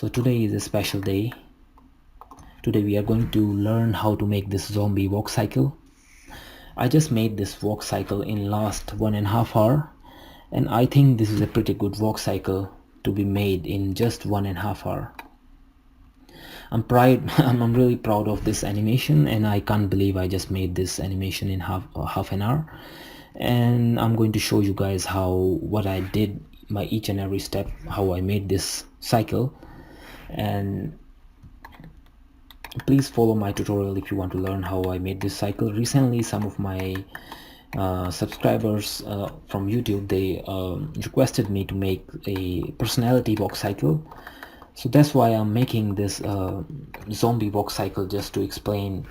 So today is a special day. Today we are going to learn how to make this zombie walk cycle. I just made this walk cycle in last 1.5 hours, and I think this is a pretty good walk cycle to be made in just 1.5 hours. I'm really proud of this animation, and I can't believe I just made this animation in half an hour. And I'm going to show you guys what I did, my each and every step, how I made this cycle. And please follow my tutorial if you want to learn how I made this cycle. Recently some of my subscribers from YouTube, they requested me to make a personality walk cycle, so that's why I'm making this zombie walk cycle, just to explain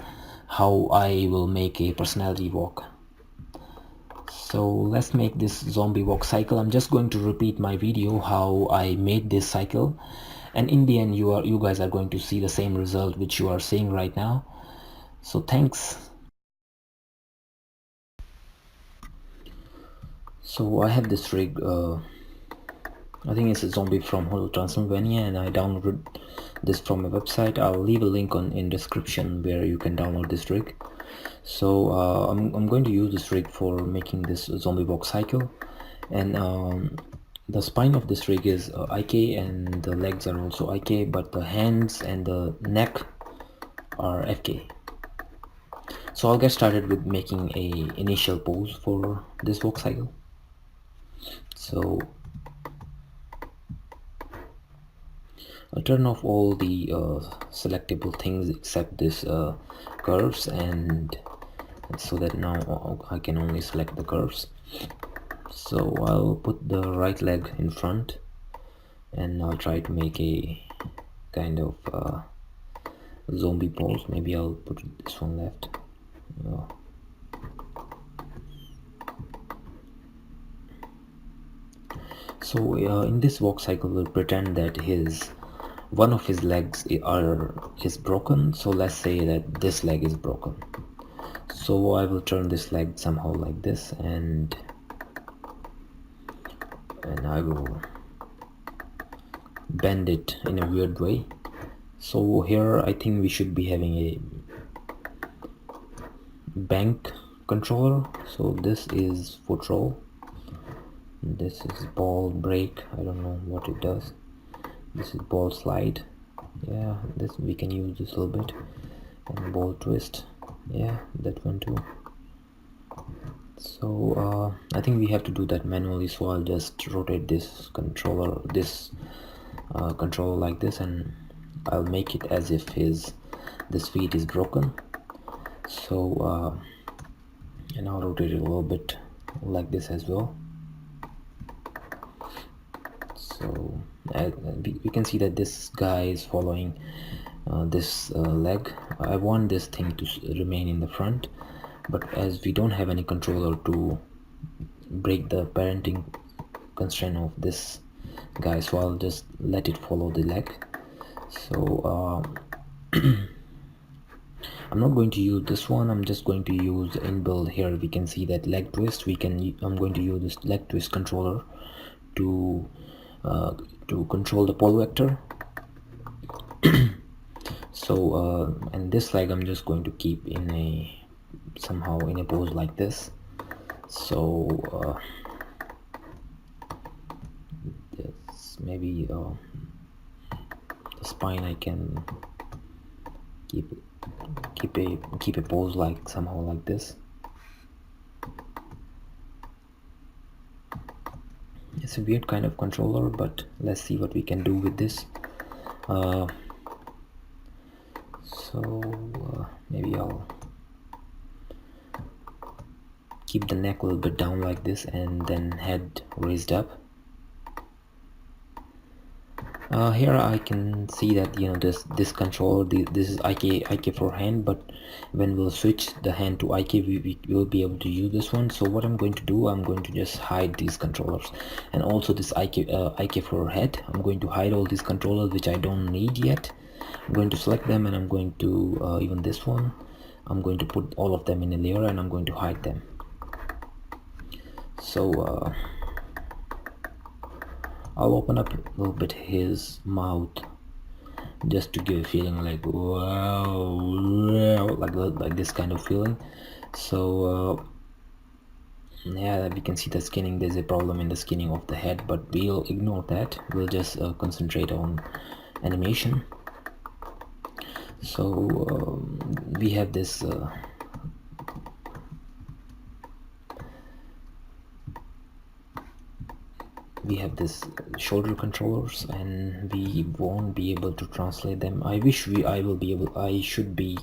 how I will make a personality walk. So let's make this zombie walk cycle. I'm just going to repeat my video how I made this cycle, and in the end you guys are going to see the same result which you are seeing right now. So thanks. So I have this rig, I think it's a zombie from Hello Transylvania, and I downloaded this from a website. I'll leave a link in description where you can download this rig. So I'm going to use this rig for making this zombie walk cycle, and the spine of this rig is IK, and the legs are also IK, but the hands and the neck are FK. So I'll get started with making a initial pose for this walk cycle. So I'll turn off all the selectable things except this curves, and so that now I can only select the curves. So I'll put the right leg in front, and I'll try to make a kind of zombie pose. Maybe I'll put this one left. So in this walk cycle, we'll pretend that one of his legs is broken. So let's say that this leg is broken. So I will turn this leg somehow like this, and I will bend it in a weird way. So here I think we should be having a bank controller. So this is foot roll, this is ball break, I don't know what it does. This is ball slide, yeah, this we can use this a little bit, and ball twist, yeah, that one too. So I think we have to do that manually, so I'll just rotate this controller like this, and I'll make it as if this feet is broken. So and I'll rotate it a little bit like this as well. So we can see that this guy is following this leg. I want this thing to remain in the front, but as we don't have any controller to break the parenting constraint of this guy, so I'll just let it follow the leg. So I'm not going to use this one. I'm just going to use inbuilt. Here we can see that leg twist. I'm going to use this leg twist controller to control the pole vector. So and this leg I'm just going to keep somehow in a pose like this. So this maybe the spine I can keep a pose like somehow like this. It's a weird kind of controller, but let's see what we can do with this. So maybe I'll keep the neck a little bit down like this, and then head raised up. Here I can see that this controller, this is IK for hand, but when we'll switch the hand to IK, we will be able to use this one. So what I'm going to do, I'm going to just hide these controllers, and also this IK for head. I'm going to hide all these controllers which I don't need yet. I'm going to select them, and I'm going to even this one, I'm going to put all of them in a layer, and I'm going to hide them. So I'll open up a little bit his mouth just to give a feeling like wow, like this kind of feeling. So yeah, we can see the skinning. There's a problem in the skinning of the head, but we'll ignore that. We'll just concentrate on animation. So we have this shoulder controllers, and we won't be able to translate them. I wish I should be,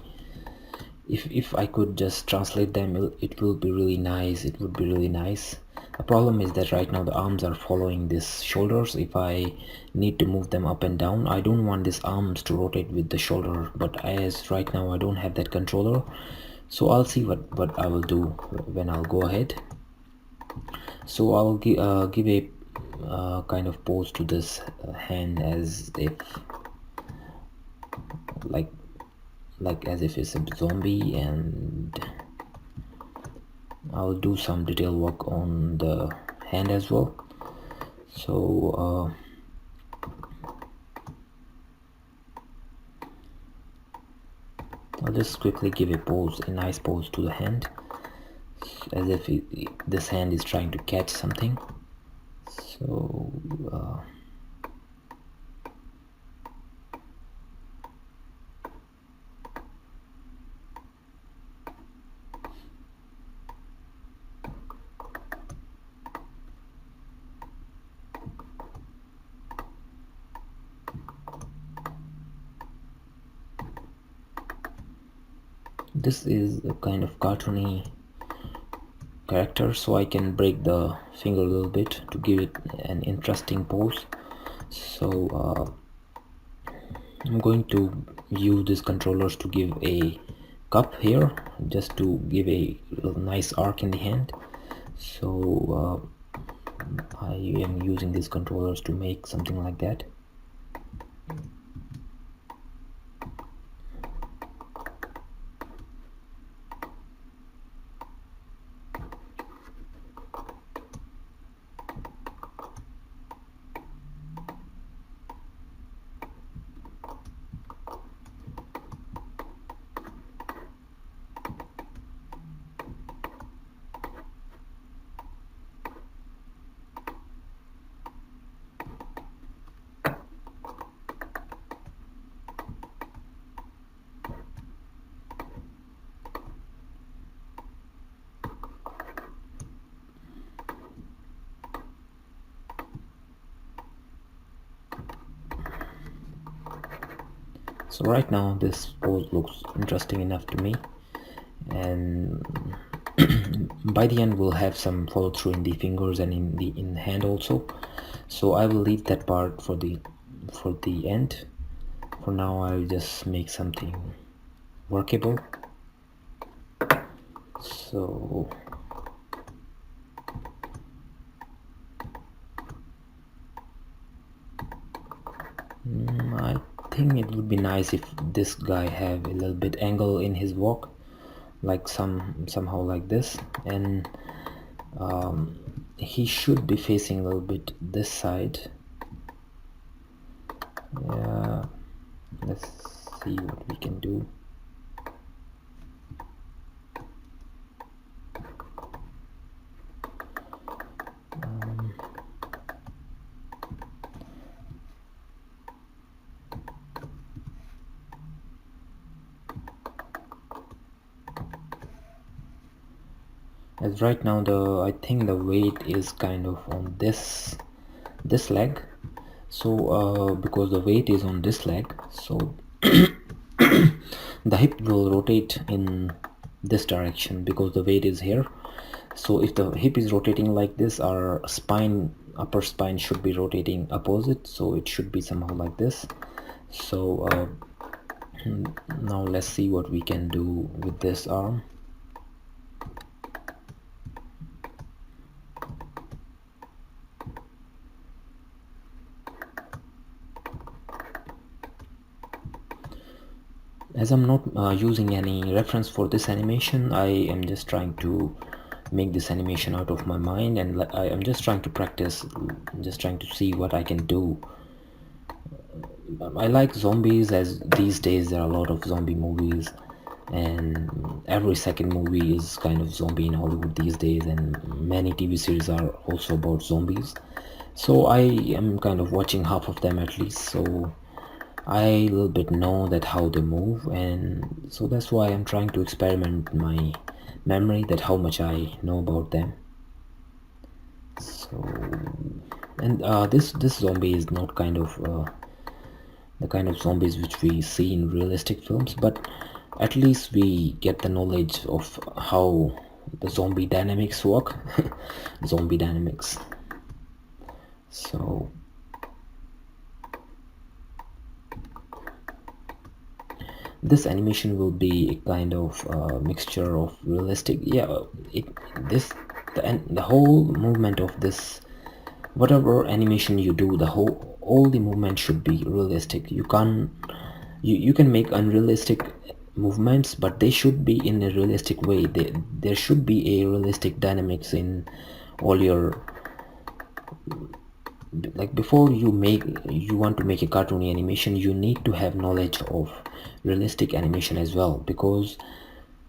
if I could just translate them, it will be really nice. It would be really nice. The problem is that right now the arms are following these shoulders. If I need to move them up and down, I don't want these arms to rotate with the shoulder, but as right now I don't have that controller, so I'll see what I will do when I'll go ahead. So I'll give a kind of pose to this hand, as if like as if it's a zombie, and I'll do some detail work on the hand as well. So I'll just quickly give a nice pose to the hand, as if this hand is trying to catch something. So this is a kind of cartoony character, so I can break the finger a little bit to give it an interesting pose. So I'm going to use these controllers to give a cup here, just to give a nice arc in the hand. So I am using these controllers to make something like that. So right now this pose looks interesting enough to me, and by the end we'll have some follow through in the fingers and in the hand also. So I will leave that part for the end. For now I'll just make something workable. So I think it would be nice if this guy have a little bit angle in his walk, like somehow like this, and he should be facing a little bit this side. Yeah, let's see what we can do. As right now I think the weight is kind of on this leg, so because the weight is on this leg, so the hip will rotate in this direction because the weight is here. So if the hip is rotating like this, our upper spine should be rotating opposite, so it should be somehow like this. So now let's see what we can do with this arm. As I'm not using any reference for this animation, I am just trying to make this animation out of my mind, and I am just trying to practice, just trying to see what I can do I like zombies, as these days there are a lot of zombie movies, and every second movie is kind of zombie in Hollywood these days, and many TV series are also about zombies. So I am kind of watching half of them at least, so I a little bit know that how they move, and so that's why I'm trying to experiment my memory, that how much I know about them. So, and this zombie is not kind of the kind of zombies which we see in realistic films, but at least we get the knowledge of how the zombie dynamics work. Zombie dynamics. So this animation will be a kind of mixture of realistic, yeah, this the whole movement of this, whatever animation you do, the whole all the movement should be realistic. You can't, you can make unrealistic movements, but they should be in a realistic way. There should be a realistic dynamics in all your, like before you want to make a cartoony animation, you need to have knowledge of realistic animation as well, because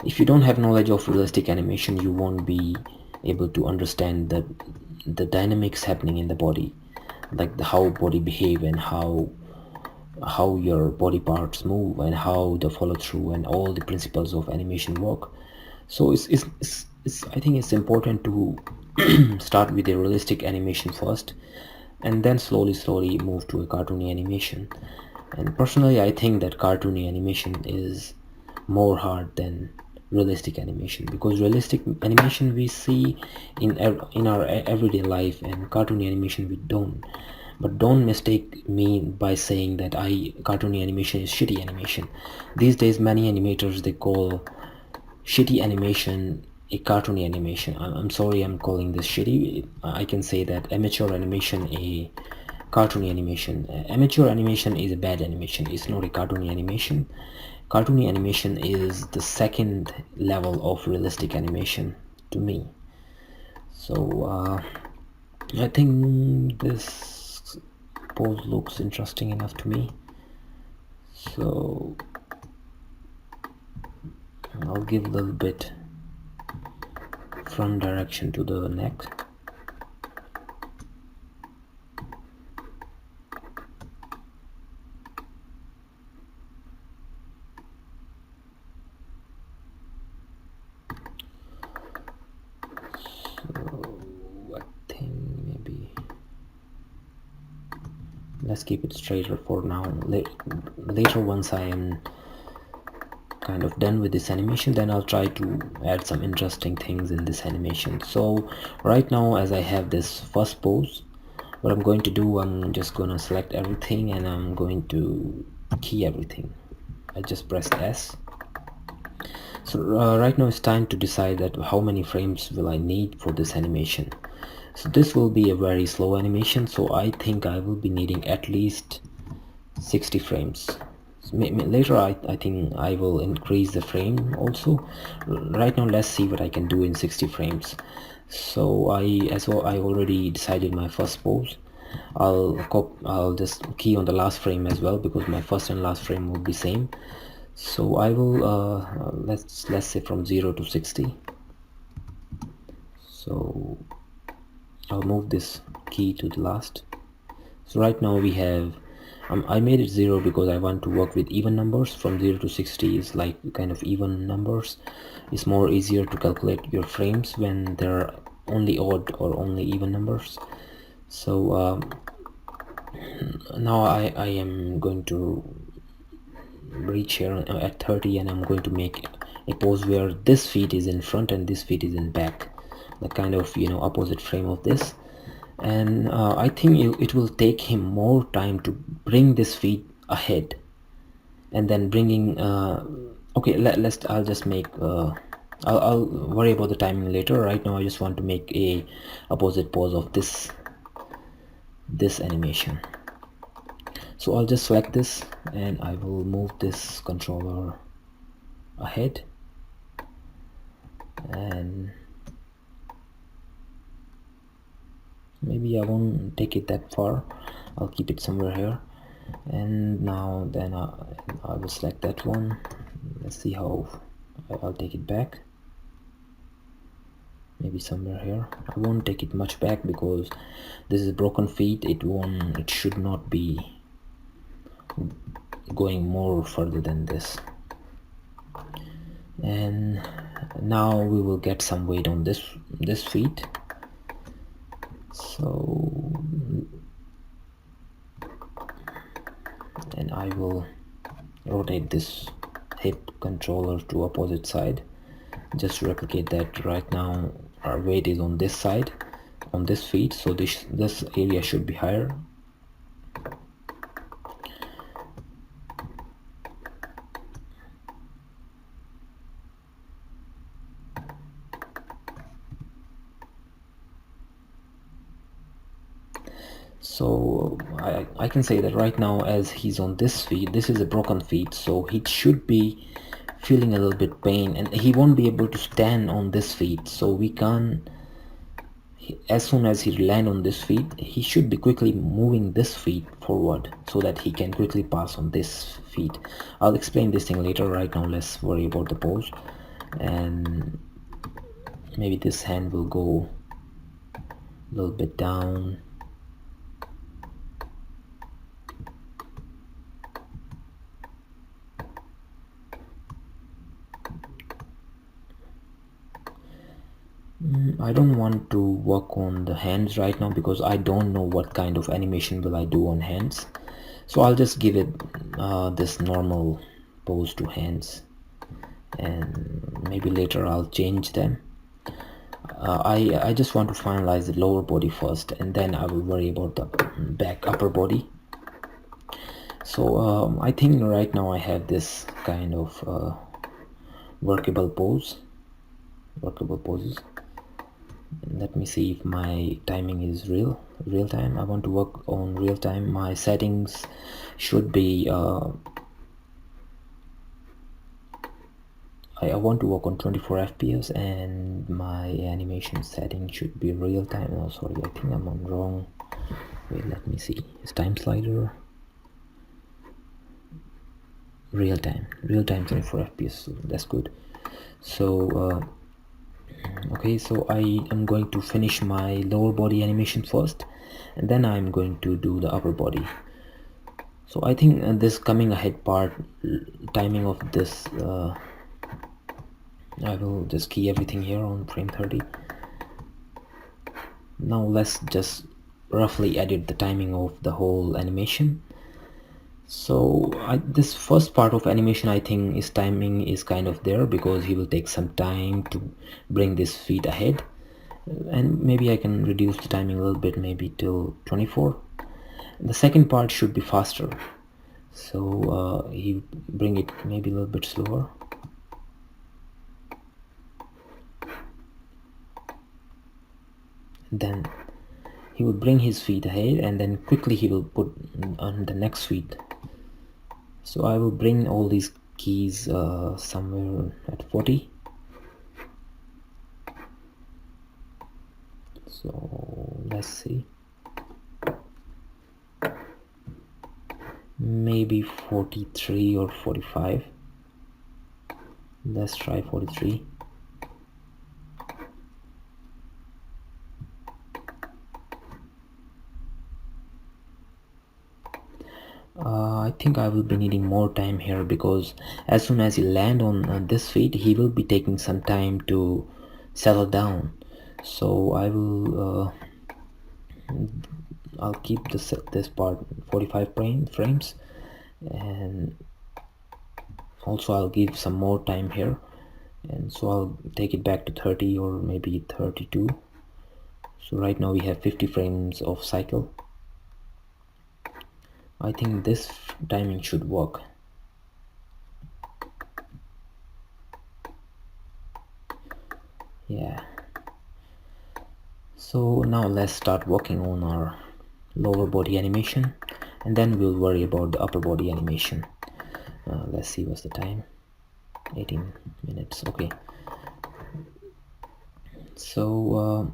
if you don't have knowledge of realistic animation, you won't be able to understand the dynamics happening in the body, like how body behave, and how your body parts move, and how the follow through and all the principles of animation work. So it's I think it's important to start with a realistic animation first, and then slowly move to a cartoony animation. And personally, I think that cartoony animation is more hard than realistic animation, because realistic animation we see in our everyday life, and cartoony animation we don't. But don't mistake me by saying that cartoony animation is shitty animation. These days many animators, they call shitty animation a cartoony animation. I'm sorry, I'm calling this shitty. I can say that amateur animation a cartoony animation. Amateur animation is a bad animation, it's not a cartoony animation. Cartoony animation is the second level of realistic animation to me. So I think this pose looks interesting enough to me, so I'll give a little bit front direction to the neck. So I think maybe let's keep it straighter for now. Later, once I am kind of done with this animation, then I'll try to add some interesting things in this animation. So right now, as I have this first pose, what I'm going to do, I'm just gonna select everything and I'm going to key everything. I just pressed S. So right now it's time to decide that how many frames will I need for this animation. So this will be a very slow animation, so I think I will be needing at least 60 frames. So later I think I will increase the frame also. Right now let's see what I can do in 60 frames. So I already decided my first pose. I'll just key on the last frame as well, because my first and last frame will be same. So I will let's say from 0 to 60. So I'll move this key to the last. So right now we have I made it 0 because I want to work with even numbers. From 0 to 60 is like kind of even numbers. It's more easier to calculate your frames when there are only odd or only even numbers. So now I am going to reach here at 30, and I'm going to make a pose where this feet is in front and this feet is in back, the kind of opposite frame of this. And I think it will take him more time to bring this feet ahead, and then bringing okay, I'll just make I'll worry about the timing later. Right now I just want to make a opposite pose of this animation. So I'll just select this and I will move this controller ahead, and maybe I won't take it that far. I'll keep it somewhere here. And now then I will select that one. Let's see how I'll take it back. Maybe somewhere here. I won't take it much back because this is broken feet. It should not be going more further than this. And now we will get some weight on this feet. So, and I will rotate this hip controller to opposite side just to replicate that. Right now our weight is on this side, on this feet, so this area should be higher. So I can say that right now, as he's on this feet, this is a broken feet, so he should be feeling a little bit pain, and he won't be able to stand on this feet. So we can, as soon as he land on this feet, he should be quickly moving this feet forward so that he can quickly pass on this feet. I'll explain this thing later. Right now let's worry about the pose, and maybe this hand will go a little bit down. I don't want to work on the hands right now because I don't know what kind of animation will I do on hands. So I'll just give it this normal pose to hands, and maybe later I'll change them. I just want to finalize the lower body first, and then I will worry about the upper body. So I think right now I have this kind of workable poses. Let me see if my timing is real time. I want to work on real time. My settings should be I want to work on 24 FPS, and my animation setting should be real time. Oh sorry, I think I'm on wrong. Wait, let me see. It's time slider, real time 24 FPS, so that's good. So okay, so I am going to finish my lower body animation first, and then I'm going to do the upper body. So I think this coming ahead part, timing of this, I will just key everything here on frame 30. Now let's just roughly edit the timing of the whole animation. So this first part of animation, I think his timing is kind of there because he will take some time to bring this feet ahead, and maybe I can reduce the timing a little bit, maybe till 24. The second part should be faster, so he bring it maybe a little bit slower. Then he will bring his feet ahead, and then quickly he will put on the next feet. So I will bring all these keys somewhere at 40. So let's see, maybe 43 or 45. Let's try 43. I think I will be needing more time here because as soon as he land on this feet, he will be taking some time to settle down. So I will I'll keep this part 45 frames, and also I'll give some more time here, and so I'll take it back to 30 or maybe 32. So right now we have 50 frames of cycle. I think this timing should work. Yeah. So now let's start working on our lower body animation, and then we'll worry about the upper body animation. Let's see what's the time. 18 minutes. Okay. So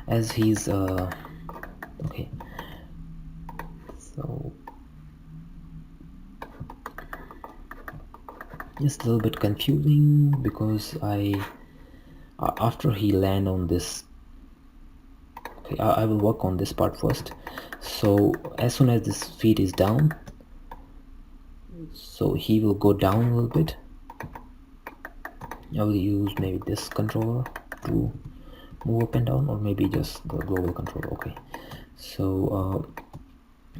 as he's okay, so it's a little bit confusing because after he land on this, okay, I will work on this part first. So as soon as this feet is down, so he will go down a little bit. I will use maybe this controller to move up and down, or maybe just the global controller. Okay, so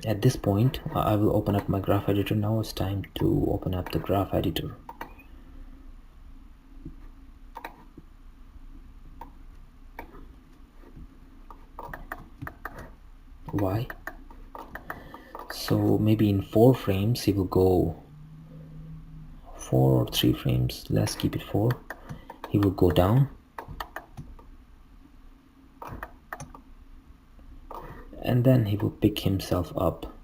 at this point I will open up my graph editor. Now it's time to open up the graph editor. Why? So maybe in 4 frames he will go 4 or 3 frames, let's keep it 4. He will go down, and then he will pick himself up,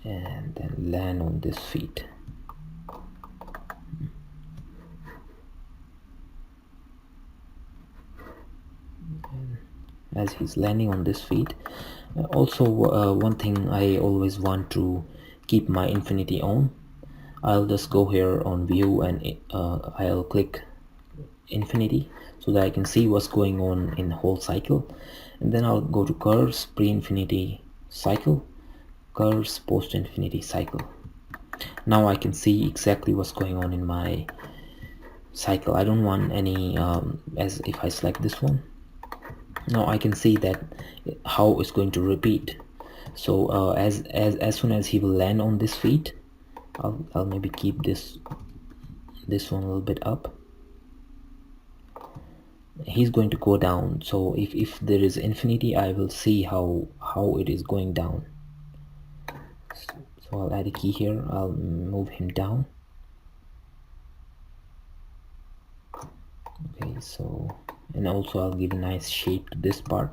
and then land on this feet. As he's landing on this feet, also one thing I always want to keep my infinity on. I'll just go here on view and I'll click infinity so that I can see what's going on in the whole cycle, and then I'll go to curves, pre-infinity cycle, curves, post-infinity cycle. Now I can see exactly what's going on in my cycle. I don't want any as if I select this one, now I can see that how it's going to repeat. So as soon as he will land on this feet, I'll maybe keep this one a little bit up. He's going to go down, so if there is infinity, I will see how it is going down. So I'll add a key here, I'll move him down. Okay, so, and also I'll give a nice shape to this part.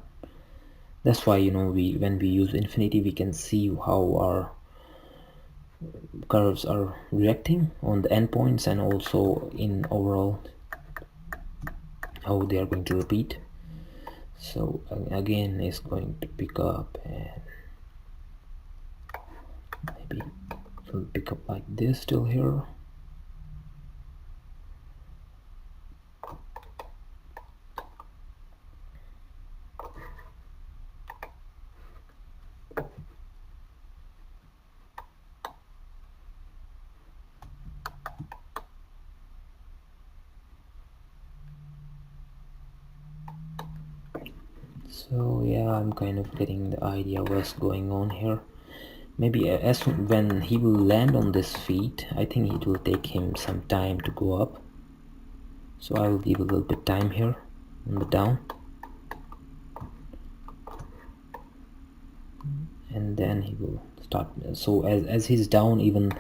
That's why, you know, when we use infinity, we can see how our curves are reacting on the endpoints, and also in overall how they are going to repeat. So again, it's going to pick up, and maybe it will pick up like this still here. So yeah, I'm kind of getting the idea what's going on here. Maybe when he will land on this feet, I think it will take him some time to go up. So I will give a little bit time here on the down, and then he will start. So as he's down, even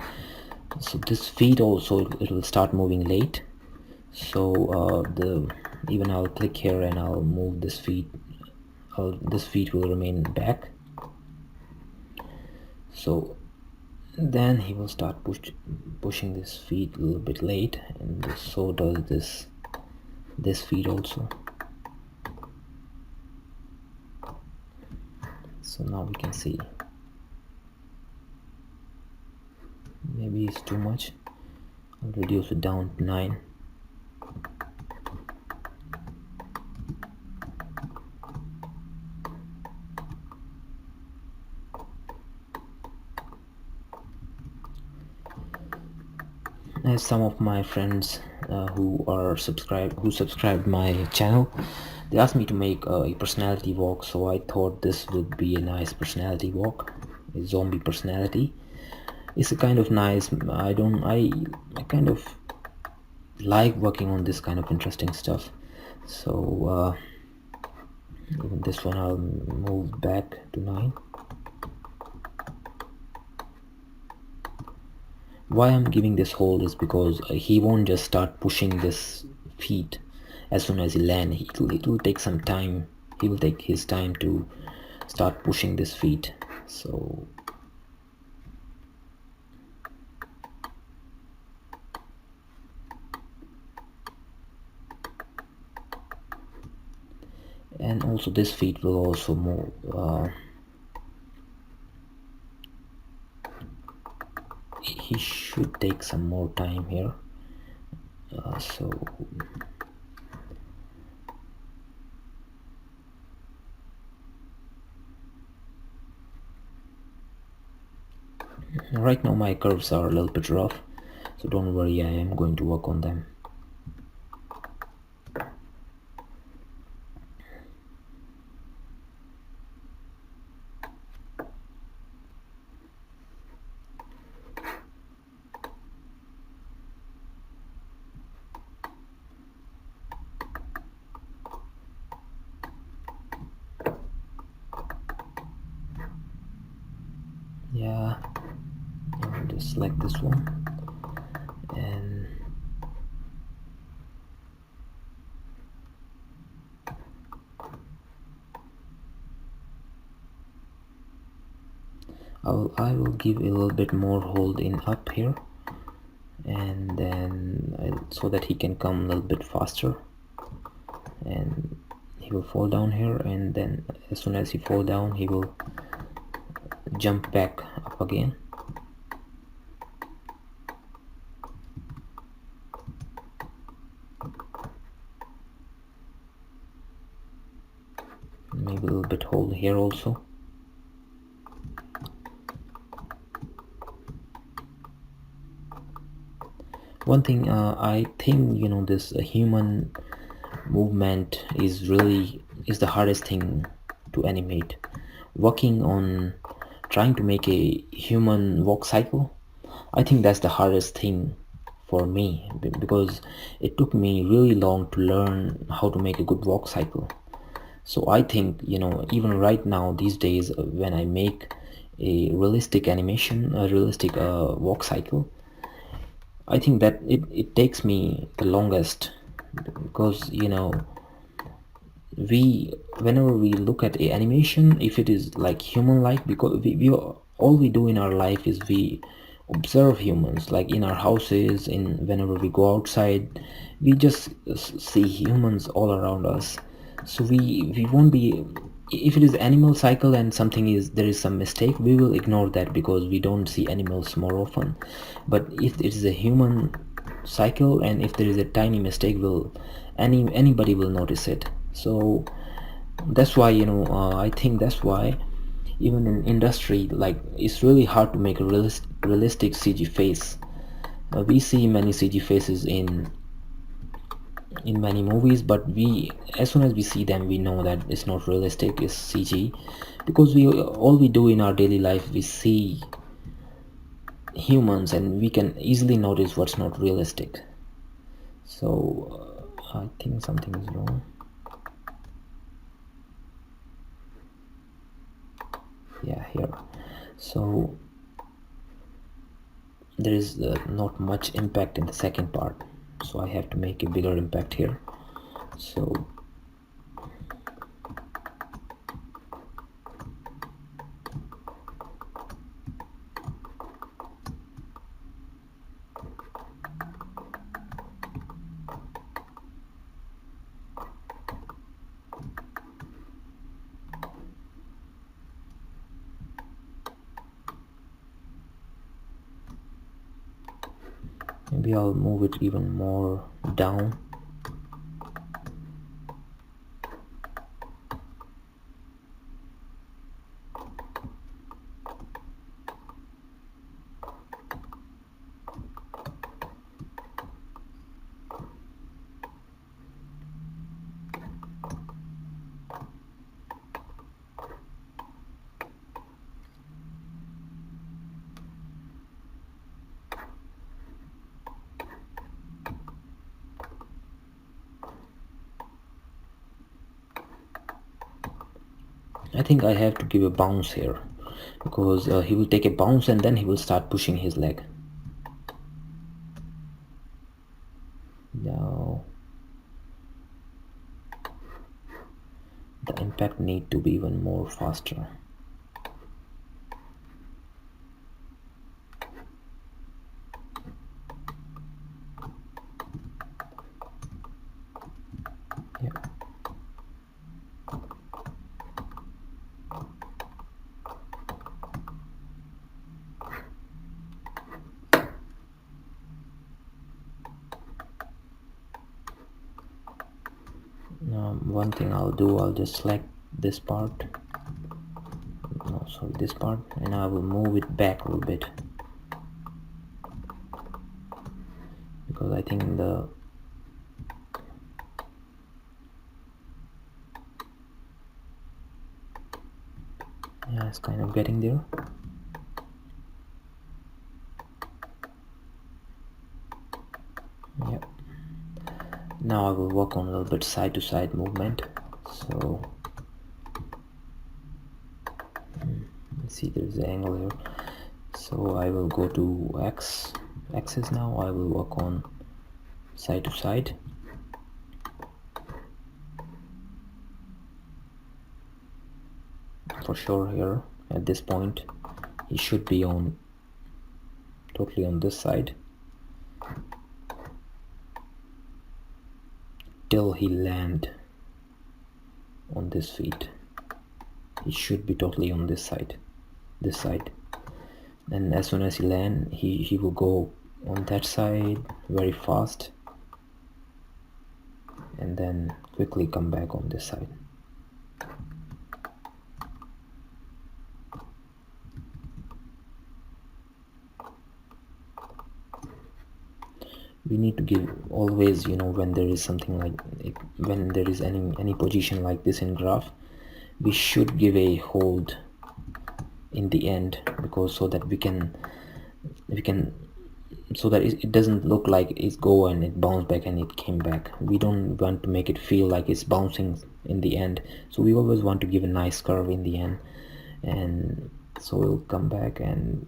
so this feet also it will start moving late. So even I'll click here and I'll move this feet. This feet will remain back. So then he will start pushing this feet a little bit late, and so does this feet also. So now we can see, maybe it's too much. I'll reduce it down to 9. As some of my friends who subscribed my channel, they asked me to make a personality walk, so I thought this would be a nice personality walk, a zombie personality. It's a kind of nice. I kind of like working on this kind of interesting stuff. So even this one I'll move back to 9. Why I'm giving this hold is because he won't just start pushing this feet as soon as he land. It will take some time. He will take his time to start pushing this feet. So and also this feet will also move. He should take some more time here. So right now my curves are a little bit rough, so don't worry, I am going to work on them. Yeah, I'll just select this one, and I will give a little bit more hold in up here, and then so that he can come a little bit faster, and he will fall down here, and then as soon as he fall down he will jump back up again. Maybe a little bit hold here also. One thing, I think, you know, this human movement is the hardest thing to animate. Working on trying to make a human walk cycle, I think that's the hardest thing for me, because it took me really long to learn how to make a good walk cycle. So I think, you know, even right now these days, when I make a realistic animation, a realistic walk cycle, I think that it takes me the longest, because, you know, whenever we look at a animation, if it is like human like, because we all we do in our life is we observe humans, like in our houses, in whenever we go outside, we just see humans all around us. So we won't be, if it is animal cycle and something is, there is some mistake, we will ignore that because we don't see animals more often. But if it is a human cycle, and if there is a tiny mistake, will anybody will notice it. So that's why, you know, I think that's why even in industry, like, it's really hard to make a realistic CG face. We see many CG faces in many movies, but we, as soon as we see them, we know that it's not realistic, it's CG, because we all we do in our daily life, we see humans and we can easily notice what's not realistic. So I think something is wrong. Yeah, here. So there is not much impact in the second part, so I have to make a bigger impact here. So maybe I'll move it even more down. I think I have to give a bounce here, because he will take a bounce and then he will start pushing his leg. Now the impact need to be even more faster. Yeah. One thing I'll do, I'll just select this part, no sorry, this part, and I will move it back a little bit, because I think yeah, it's kind of getting there. Yep. Now I will work on a little bit side to side movement. So let's see, there's the angle here. So I will go to axis now. I will work on side to side. For sure here at this point he should be on totally on this side till he land on this feet. He should be totally on this side, and as soon as he land, he will go on that side very fast and then quickly come back on this side. We need to give always, when there is something like when there is any position like this in graph, we should give a hold in the end, because so that we can so that it doesn't look like it's go and it bounced back and it came back. We don't want to make it feel like it's bouncing in the end, so we always want to give a nice curve in the end. And so we'll come back and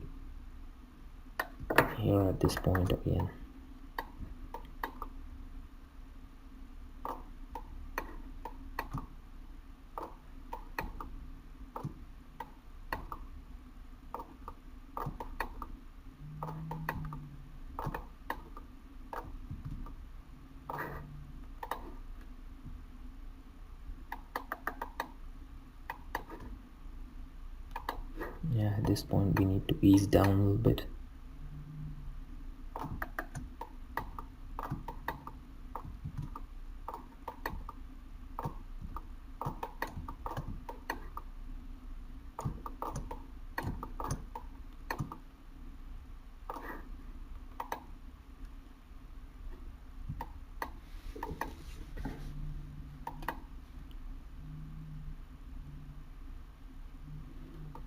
here at this point again. Yeah, at this point we need to ease down a little bit.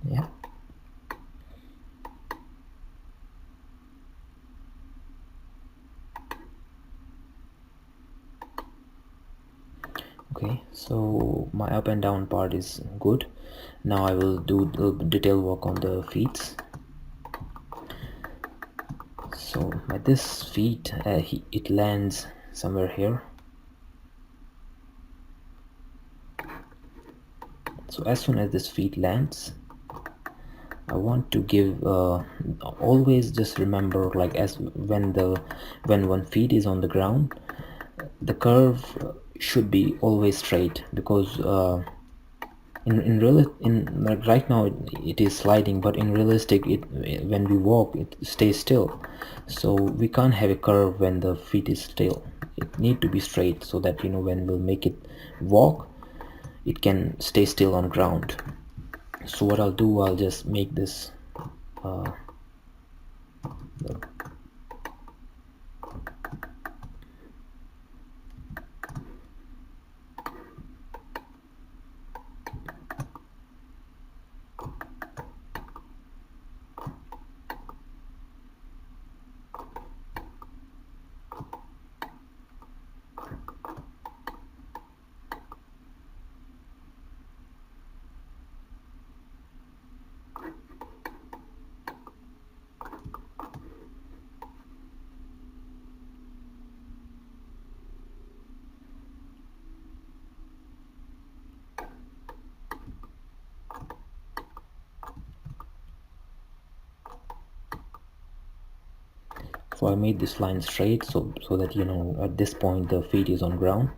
Yeah. Okay, so my up and down part is good. Now I will do the detail work on the feet. So at this feet, it lands somewhere here. So as soon as this feet lands, I want to give always just remember, like as when one feet is on the ground, the curve should be always straight, because like right now it is sliding, but in realistic when we walk it stays still. So we can't have a curve when the feet is still. It need to be straight, so that when we'll make it walk, it can stay still on ground. So what I'll do, I'll just make this so I made this line straight, so that at this point the feet is on ground,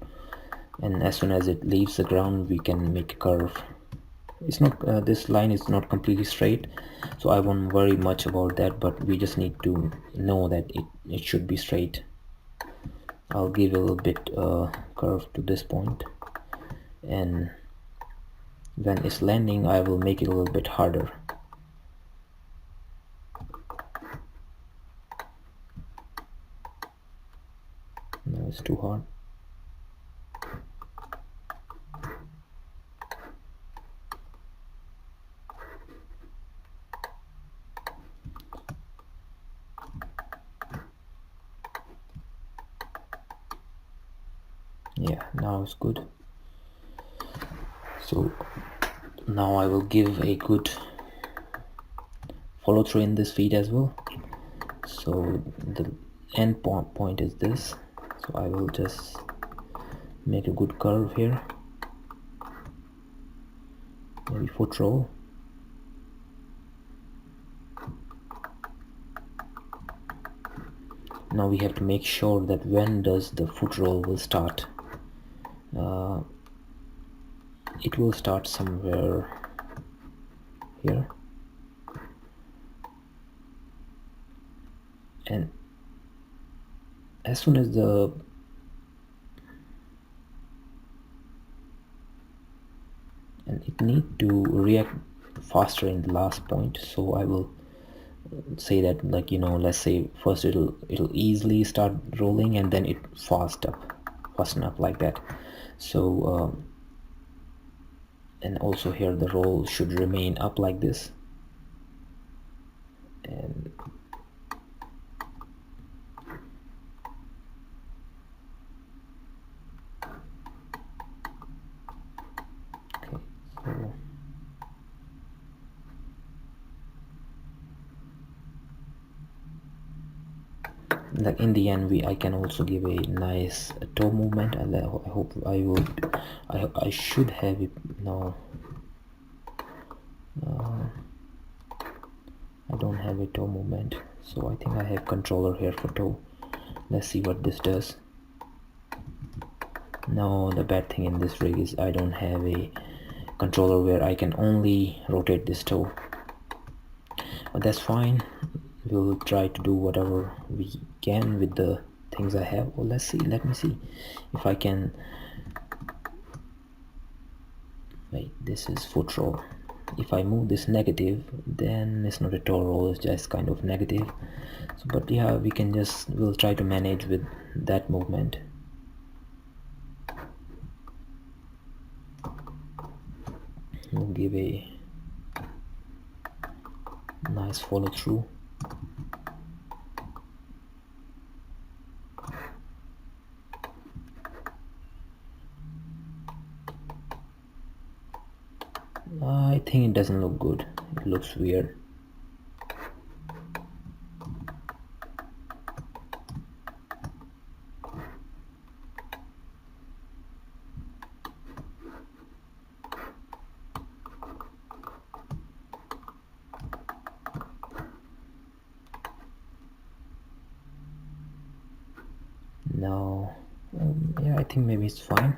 and as soon as it leaves the ground we can make a curve. It's not this line is not completely straight, so I won't worry much about that, but we just need to know that it should be straight. I'll give a little bit curve to this point. and when it's landing I will make it a little bit harder. No, it's too hard. Yeah, now it's good. So now I will give a good follow through in this feed as well. So the end point is this, so I will just make a good curve here, maybe foot roll. Now we have to make sure that when does the foot roll will start. It will start somewhere here, and as soon as the it need to react faster in the last point, so I will say that, like, let's say first it'll easily start rolling and then it fasten up like that. So and also here the roll should remain up like this, and okay, so like in the end I can also give a nice toe movement, and I hope I should have it now. I don't have a toe movement, so I think I have controller here for toe. Let's see what this does. Now the bad thing in this rig is I don't have a controller where I can only rotate this toe, but that's fine. We'll try to do whatever we can with the things I have. Well, let me see if I can. Wait, this is foot roll. If I move this negative, then it's not a toe roll, it's just kind of negative. So, but yeah, we'll try to manage with that movement. We'll give a nice follow through. I think it doesn't look good. It looks weird. No, yeah, I think maybe it's fine.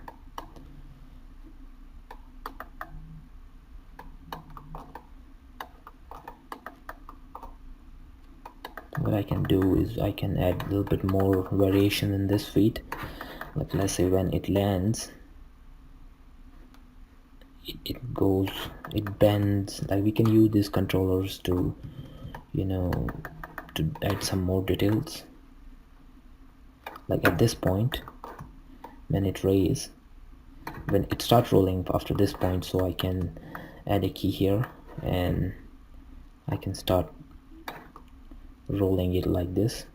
What I can do is I can add a little bit more variation in this feet. Like, let's say when it lands, it bends. Like, we can use these controllers to to add some more details. Like at this point, when it starts rolling after this point, so I can add a key here and I can start rolling it like this.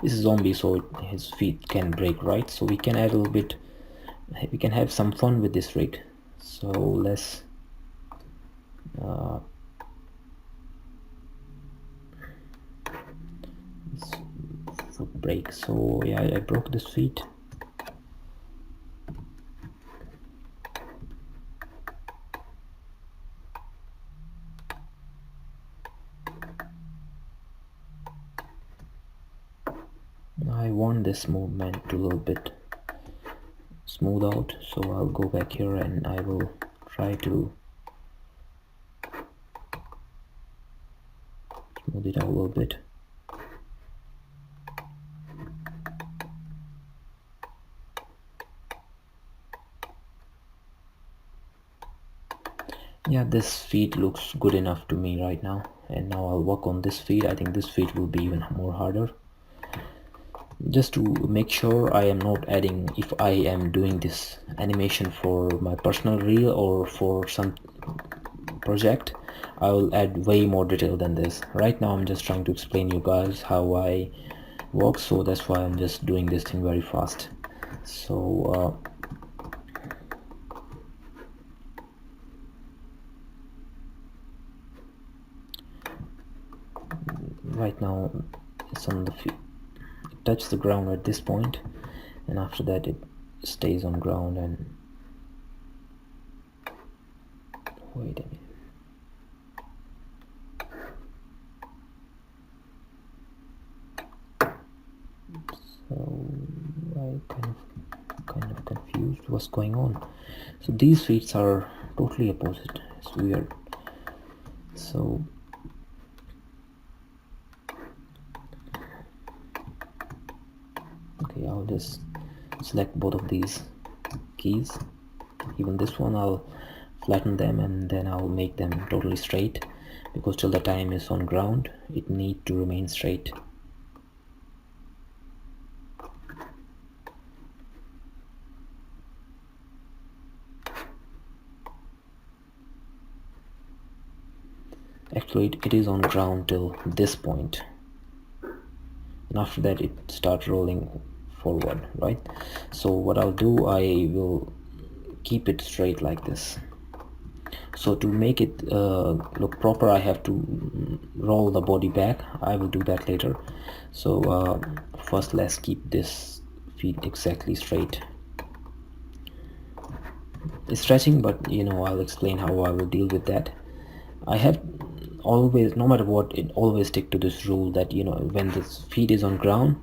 This is zombie, so his feet can break, right? So we can add a little bit, we can have some fun with this rig. So let's foot break. So yeah, I broke this feet. I want this movement to a little bit smooth out, so I'll go back here and I will try to smooth it out a little bit. Yeah, this feet looks good enough to me right now, and now I'll work on this feet. I think this feet will be even more harder, just to make sure I am not adding, if I am doing this animation for my personal reel or for some project, I will add way more detail than this. Right now I'm just trying to explain you guys how I work, so that's why I'm just doing this thing very fast. So right now it's on the feet, it touches the ground at this point, and after that it stays on ground. And wait a minute, so I kind of confused what's going on. So these feet are totally opposite, it's weird. So okay, I'll just select both of these keys, even this one. I'll flatten them and then I'll make them totally straight, because till the time is on ground it need to remain straight. Actually it is on ground till this point, and after that it starts rolling forward, right? So what I'll do, I will keep it straight like this. So to make it look proper, I have to roll the body back. I will do that later. So first let's keep this feet exactly straight. It's stretching, but you know, I'll explain how I will deal with that. I have always, no matter what, it always stick to this rule that, you know, when this feet is on ground,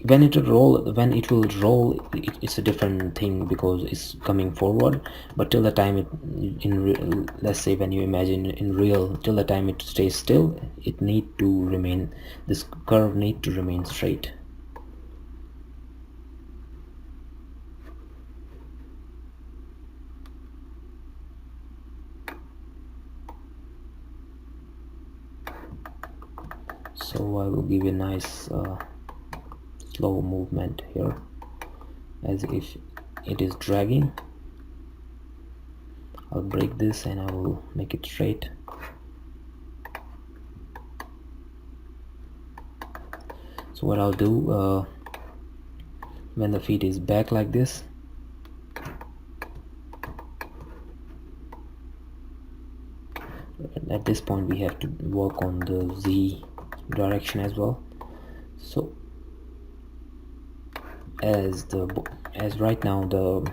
when it will roll, it's a different thing because it's coming forward. But till the time it, let's say when you imagine in real, till the time it stays still, it need to remain, this curve need to remain straight. So I will give you a nice slow movement here, as if it is dragging. I'll break this and I will make it straight. So what I'll do, when the feet is back like this, at this point we have to work on the Z direction as well. So as right now the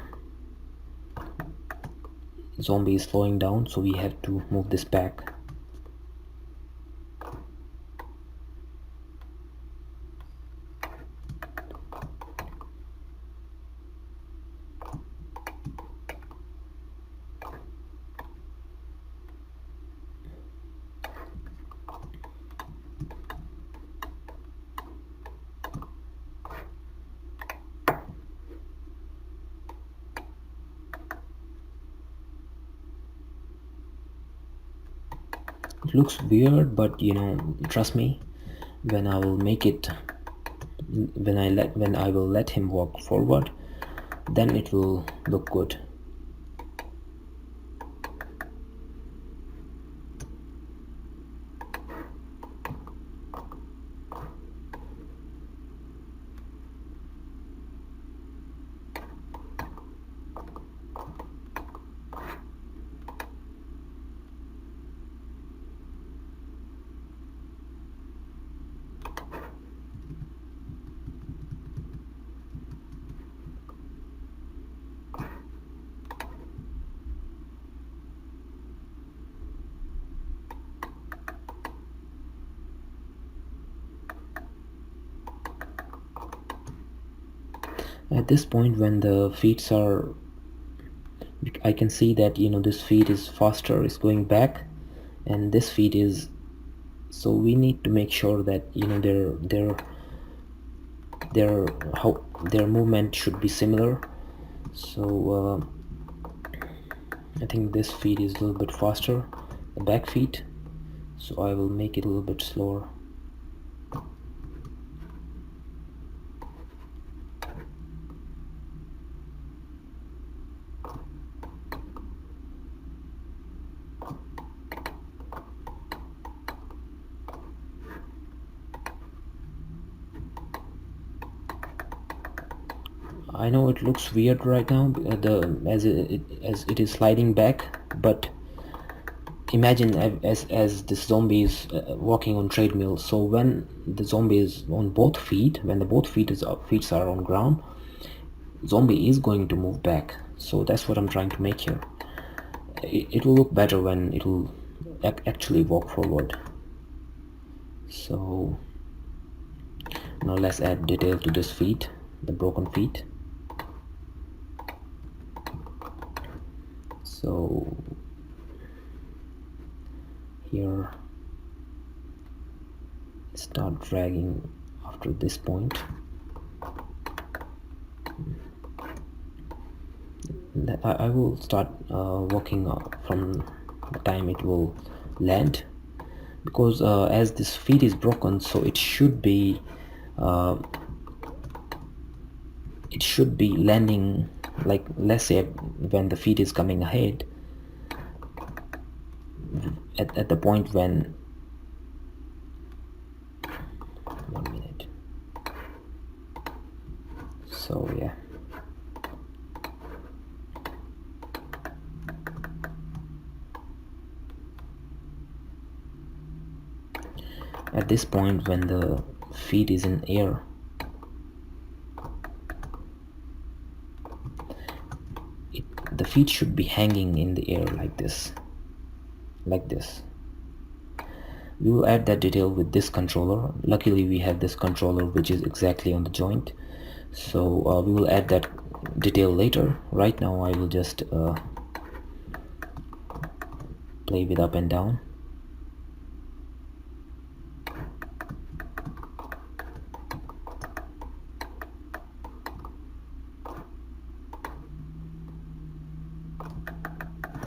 zombie is slowing down, so we have to move this back. It looks weird, but you know, trust me, when I will make it, when I will let him walk forward, then it will look good. At this point, when the feet are, I can see that, you know, this feet is faster, is going back, and this feet is, so we need to make sure that, you know, their movement should be similar. So I think this feed is a little bit faster, the back feed, so I will make it a little bit slower. I know it looks weird right now, as it is sliding back, but imagine as this zombie is walking on treadmill. So when the zombie is on both feet, when the both feet are on ground, zombie is going to move back. So that's what I'm trying to make here. It will look better when it will actually walk forward. So now let's add detail to this feet, the broken feet. So here, start dragging after this point. I will start working from the time it will land, because as this feed is broken, so it should be landing, like, let's say when the feed is coming ahead, at the point when, 1 minute. So yeah, at this point when the feed is in air, the feet should be hanging in the air like this. We will add that detail with this controller. Luckily we have this controller which is exactly on the joint, so we will add that detail later. Right now I will just play with up and down.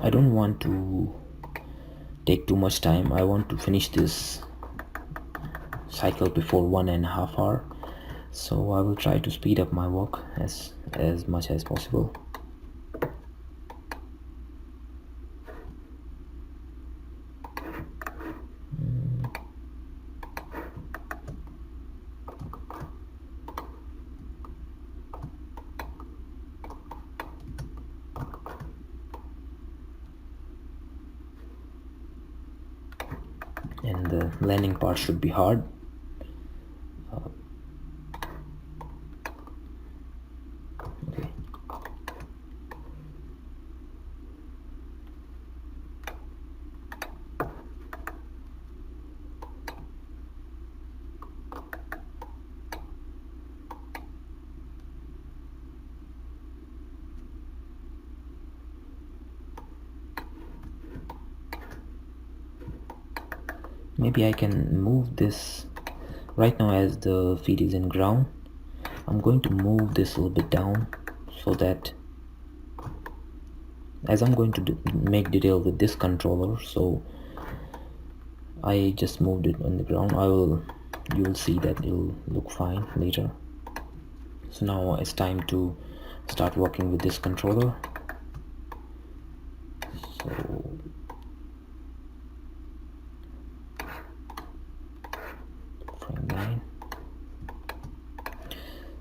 I don't want to take too much time. I want to finish this cycle before 1.5 hours, so I will try to speed up my work as much as possible. And the landing part should be hard. Okay. Maybe I can move this right now. As the feed is in ground, I'm going to move this a little bit down, so that as I'm going to make detail with this controller, so I just moved it on the ground. You will see that it will look fine later. So now it's time to start working with this controller. So frame 9.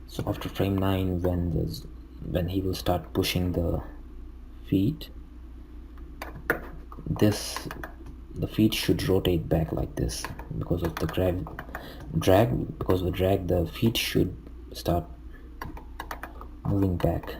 So after frame 9, when he will start pushing the feet, the feet should rotate back like this. Because of the drag, the feet should start moving back.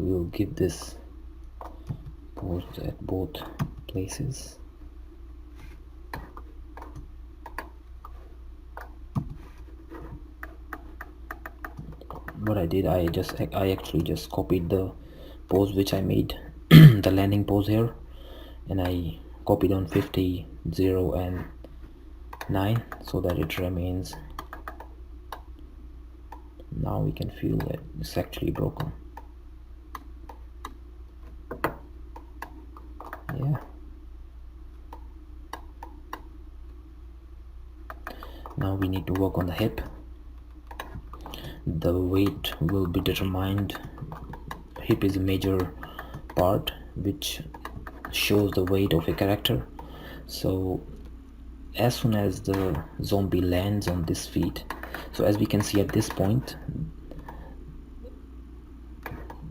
will give this pose at both places. What I did, I actually just copied the pose which I made the landing pose here, and I copied on 50, 0 and 9 so that it remains. Now we can feel that it's actually broken. Yeah. Now we need to work on the hip. The weight will be determined. Hip is a major part which shows the weight of a character. So as soon as the zombie lands on this feet, so as we can see at this point,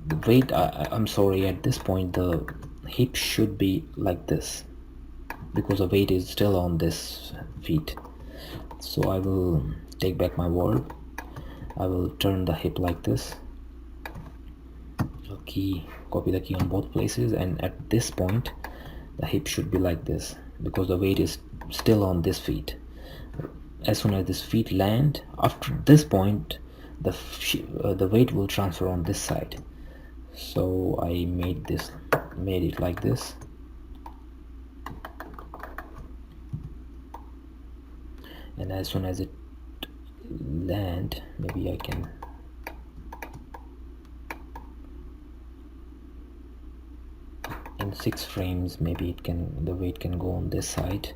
the weight, I'm sorry, at this point the hip should be like this because the weight is still on this feet. So I will take back my word. I will turn the hip like this. Copy the key on both places, and at this point the hip should be like this because the weight is still on this feet. As soon as this feet land, after this point the weight will transfer on this side. So I made it like this. And as soon as it land, maybe I can in 6 frames, maybe the weight can go on this side.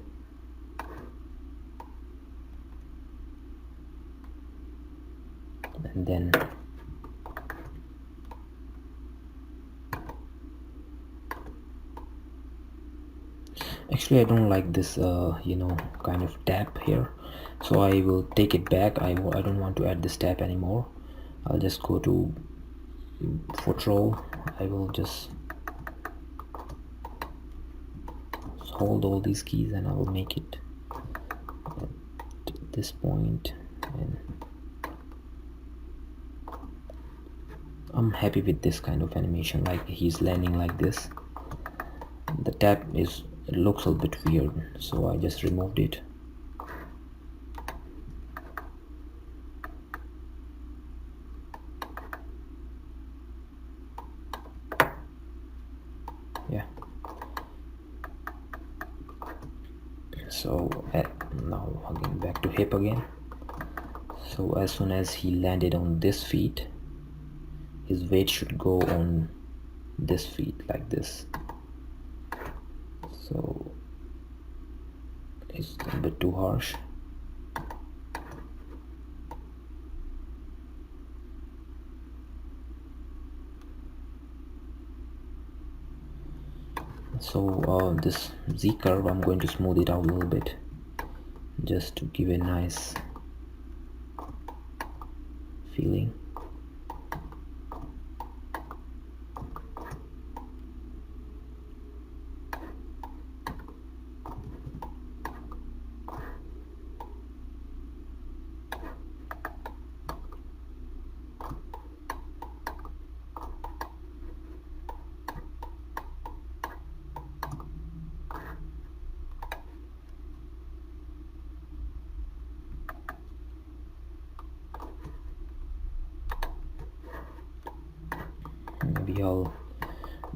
And then actually I don't like this kind of tap here, so I will take it back. I don't want to add this tap anymore. I'll just go to foot roll. I will just hold all these keys and I will make it at this point, and I'm happy with this kind of animation, like he's landing like this. The tap looks a little bit weird, so I just removed it. Yeah. So now again back to hip again. So as soon as he landed on this feet, his weight should go on this feet like this. So it's a bit too harsh. So this Z curve, I'm going to smooth it out a little bit just to give a nice feeling. Maybe I'll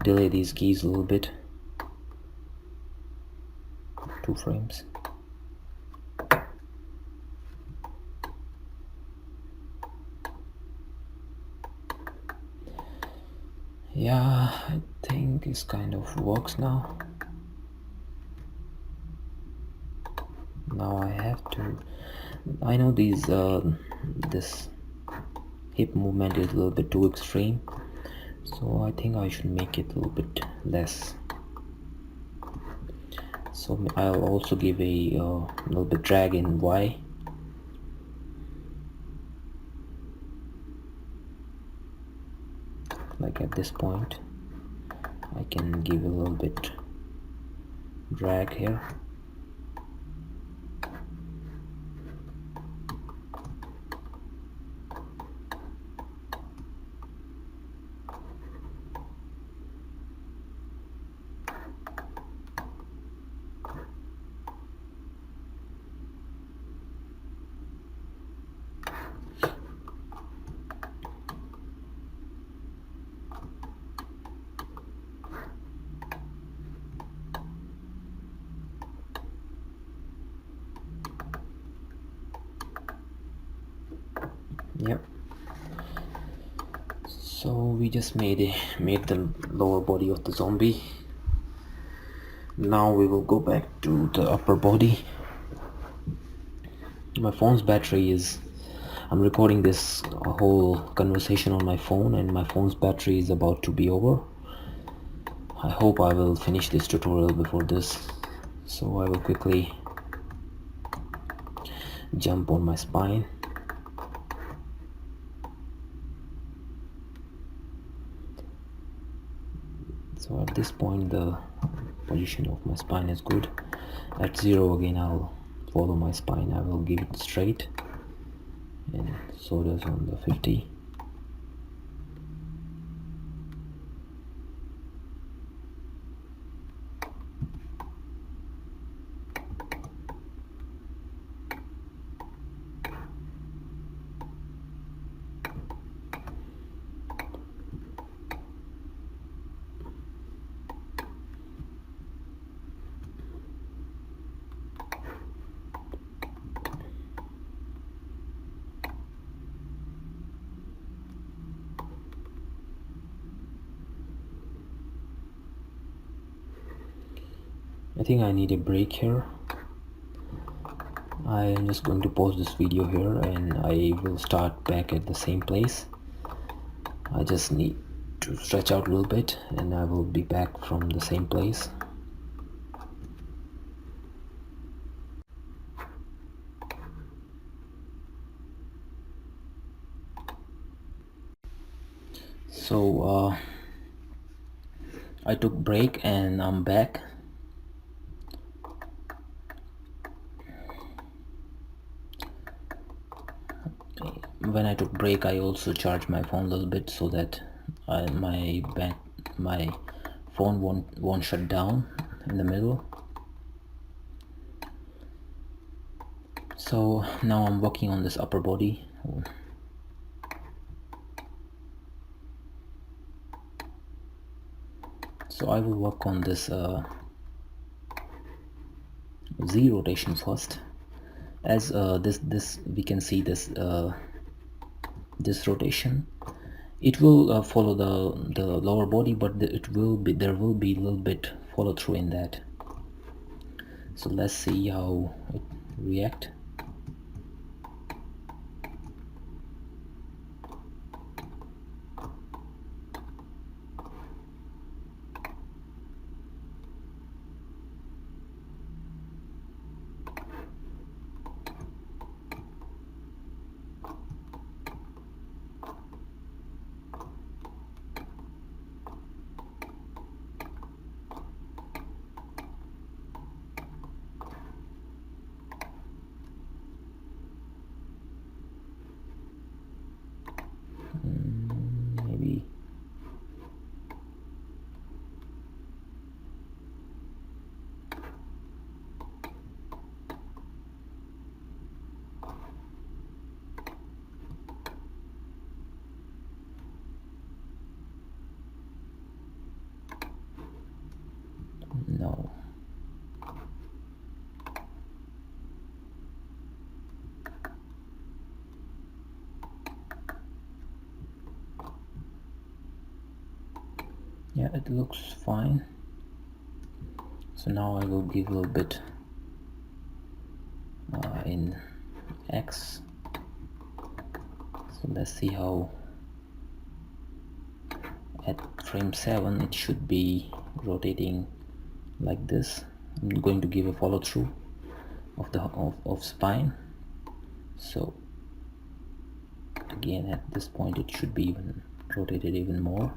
delay these keys a little bit. 2 frames. Yeah, I think it kind of works now. Now I know this hip movement is a little bit too extreme, so I think I should make it a little bit less. So I'll also give a little bit drag in Y. Like at this point, I can give a little bit drag here. Yep. So we just made the lower body of the zombie. Now we will go back to the upper body. My phone's battery is, I'm recording this whole conversation on my phone, and my phone's battery is about to be over. I hope I will finish this tutorial before this, so I will quickly jump on my spine. So at this point the position of my spine is good. At 0 again I'll follow my spine, I will give it straight, and so does on the 50. I think I need a break here. I am just going to pause this video here and I will start back at the same place. I just need to stretch out a little bit and I will be back from the same place. So I took break and I'm back. When I took break I also charged my phone a little bit so that my phone won't shut down in the middle. So now I'm working on this upper body. So I will work on this Z rotation first. As this we can see this this rotation. It will follow the lower body, but there will be a little bit follow through in that. So let's see how it react. Maybe no. Yeah, it looks fine. So now I will give a little bit in X. So let's see how at frame 7 it should be rotating like this. I'm going to give a follow through of the of spine. So again at this point it should be even rotated even more.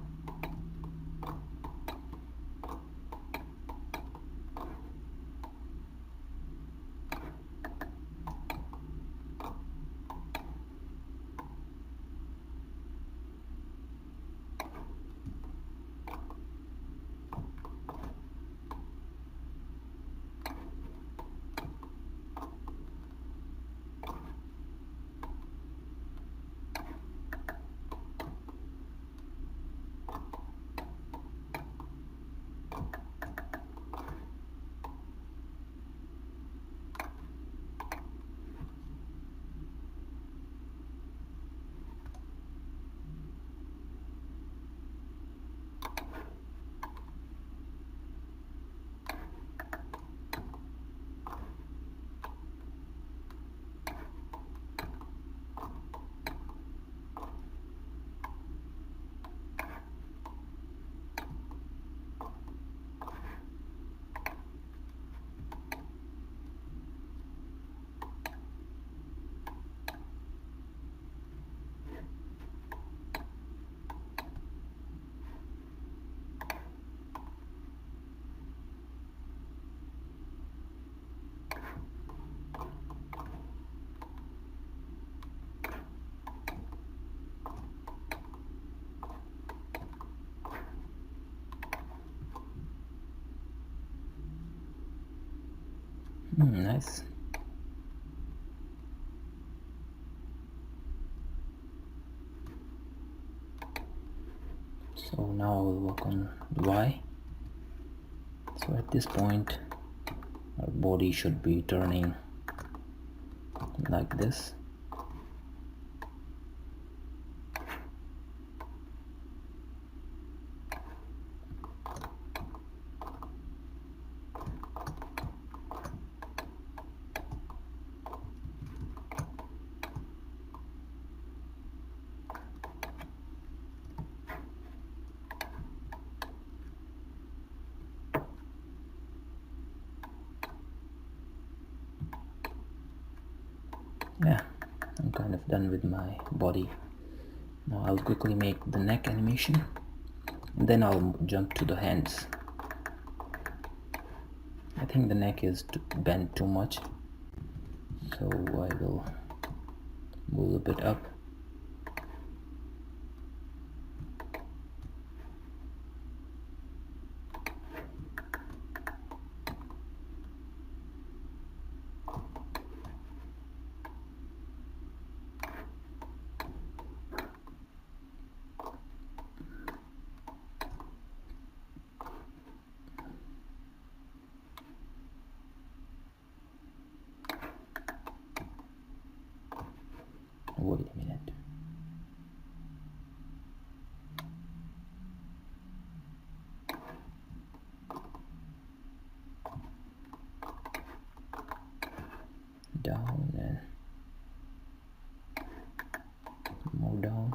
Nice. So now I'll work on Y. So at this point our body should be turning like this. Yeah, I'm kind of done with my body. Now I'll quickly make the neck animation, and then I'll jump to the hands. I think the neck is bent too much, so I will move a bit up. Wait a minute. Down and more down.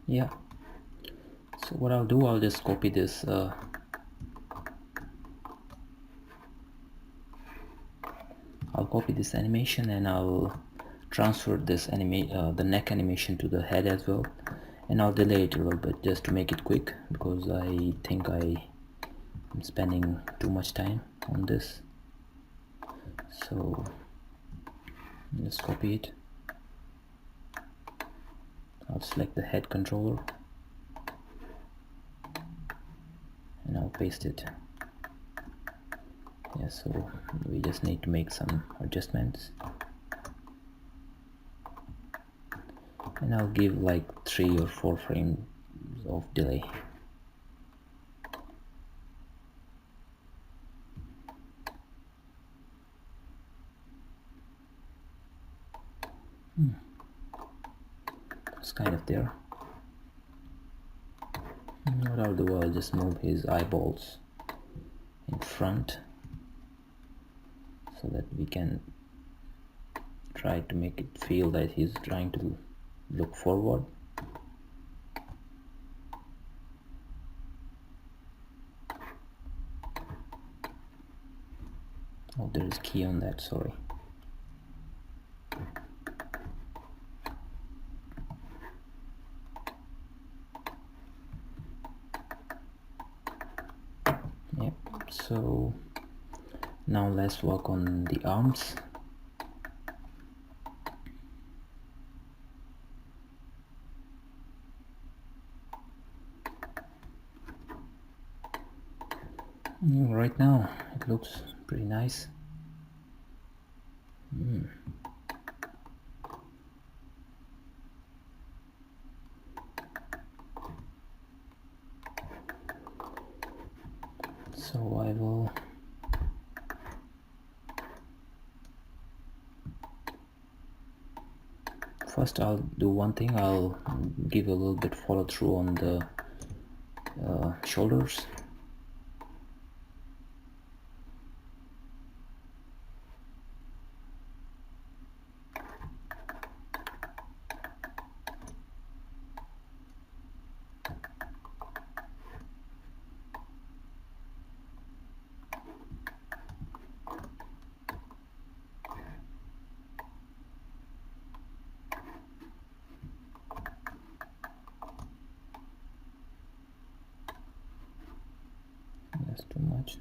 Yeah, so what I'll do, I'll just copy this I'll copy this animation and I'll transfer this the neck animation to the head as well, and I'll delay it a little bit just to make it quick, because I think I am spending too much time on this. So let's copy it. I'll select the head controller and I'll paste it. Yeah, so we just need to make some adjustments, and I'll give like 3 or 4 frames of delay. It's kind of there. What I'll do, I'll just move his eyeballs in front so that we can try to make it feel that he's trying to look forward. Oh, there is key on that, sorry. So now let's work on the arms. Right now it looks pretty nice. So I will first I'll do one thing. I'll give a little bit follow through on the shoulders. That's too much.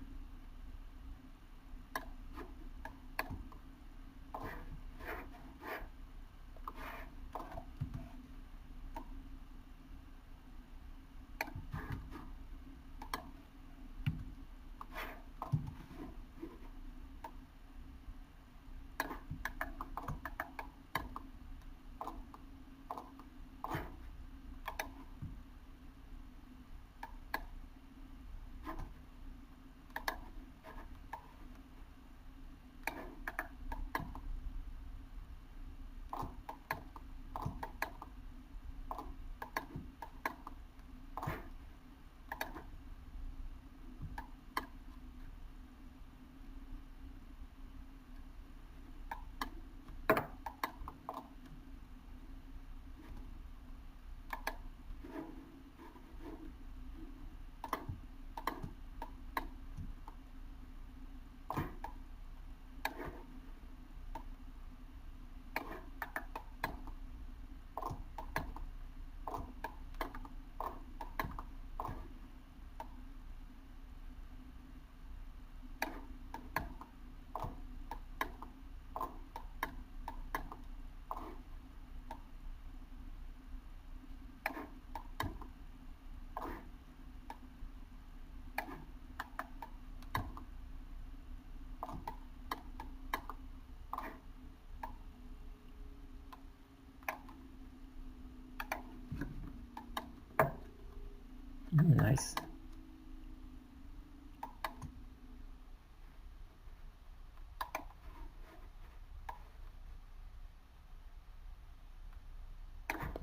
Nice.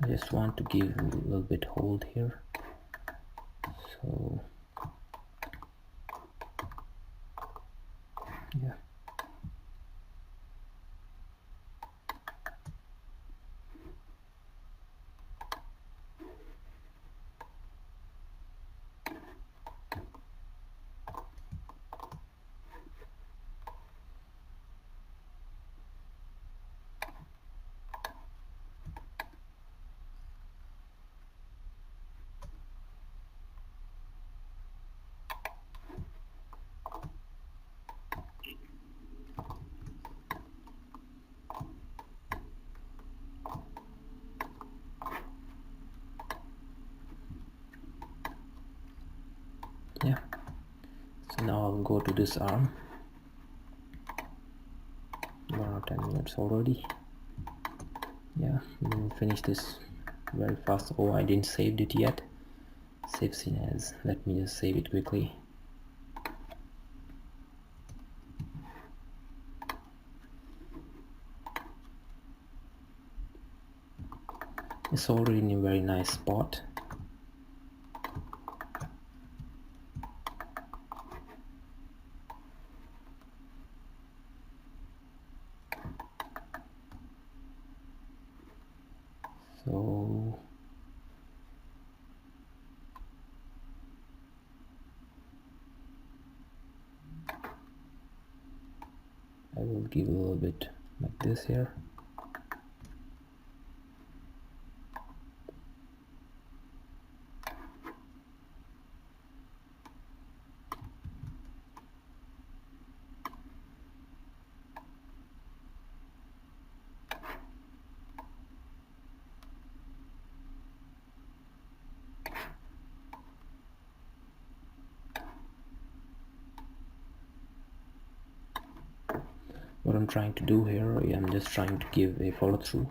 I just want to give a little bit hold here. So yeah. Yeah. So now I'll go to this arm. 1 or 10 minutes already. Yeah, we'll finish this very fast. Oh, I didn't save it yet. Save scene as. Let me just save it quickly. It's already in a very nice spot. So I will give a little bit like this here. I'm trying to do here. I'm just trying to give a follow through.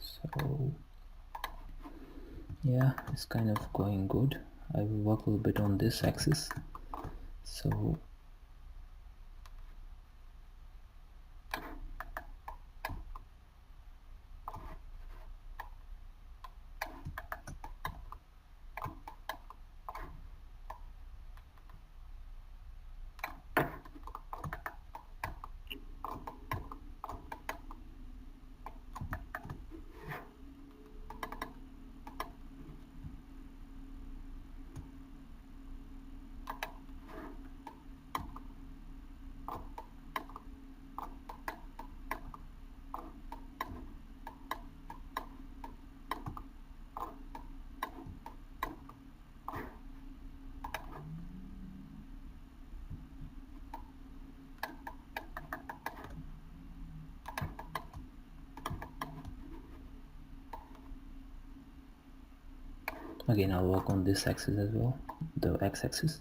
So yeah, it's kind of going good. I will work a little bit on this axis. So again, I'll work on this axis as well, the x-axis.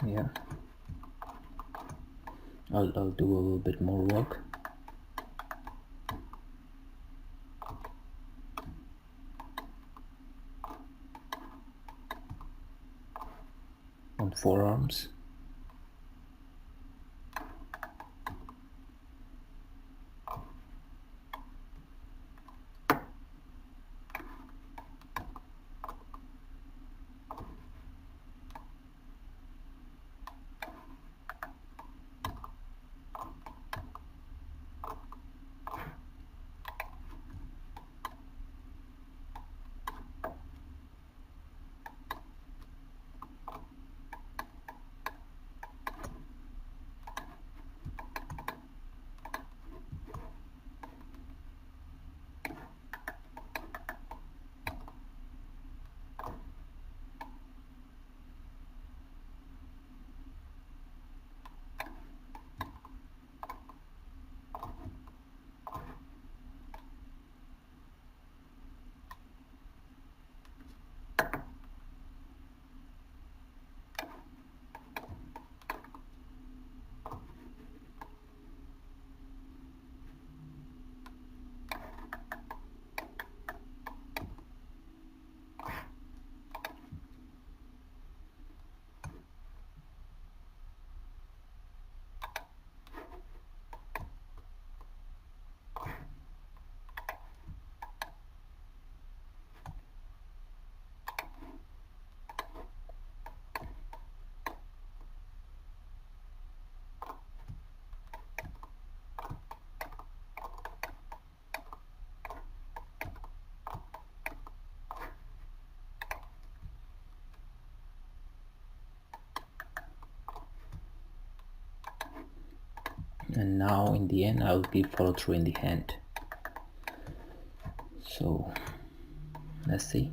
Yeah, I'll do a little bit more work. On forearms. and now in the end I'll give follow through in the hand. So let's see.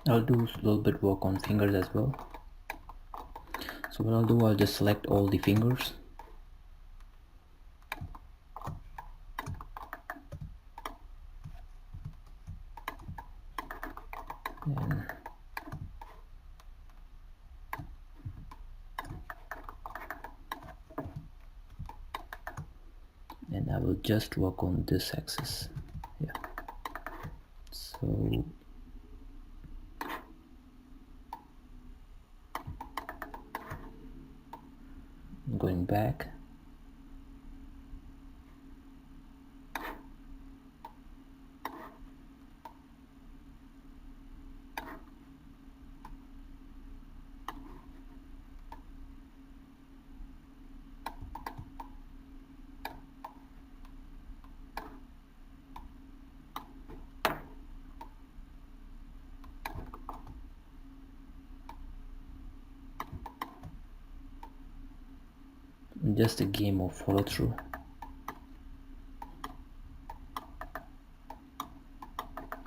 I'll do a little bit work on fingers as well. So what I'll do, I'll just select all the fingers. And I will just work on this axis. Yeah. So going back. Just a game of follow through.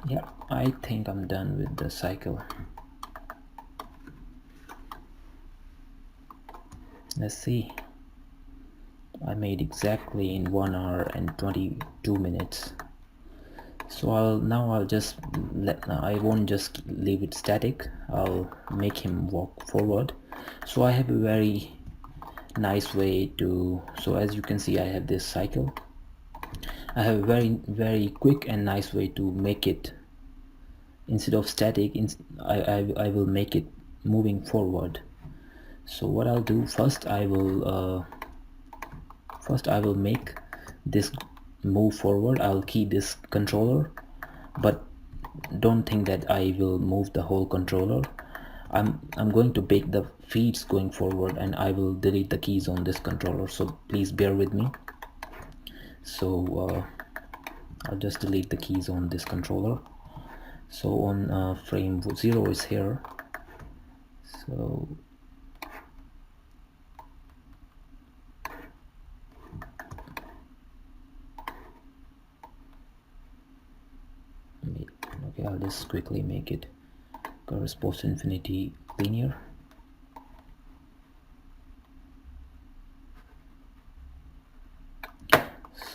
Yeah. I think I'm done with the cycle. Let's see. I made exactly in 1 hour and 22 minutes. So I'll just I won't just leave it static. I'll make him walk forward. So I have a very nice way to, so as you can see, I have this cycle. I have a very quick and nice way to make it, instead of static, I will make it moving forward. So what I'll do first, I will make this move forward. I'll key this controller, but don't think that I will move the whole controller. I'm going to bake the feeds going forward, and I will delete the keys on this controller, so please bear with me. So I'll just delete the keys on this controller. So on frame 0 is here, so okay, I'll just quickly make it corresponds to infinity linear.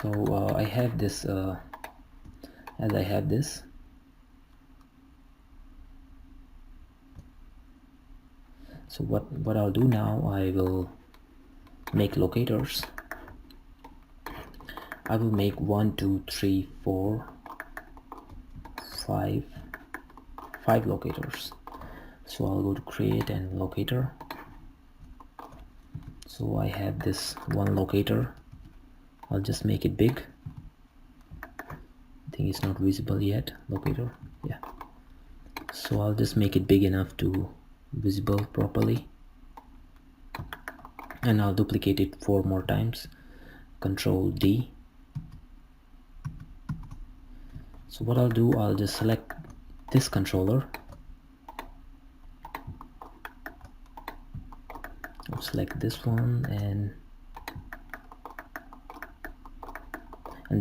So I have this as I have this, so what I'll do now, I will make locators. I will make 1 2 3 4 5 locators. So I'll go to create and locator. So I have this one locator. I'll just make it big. I think it's not visible yet. Locator, yeah. So I'll just make it big enough to visible properly, and I'll duplicate it 4 more times. Control D. So what I'll do, I'll just select this controller. I'll select this one, and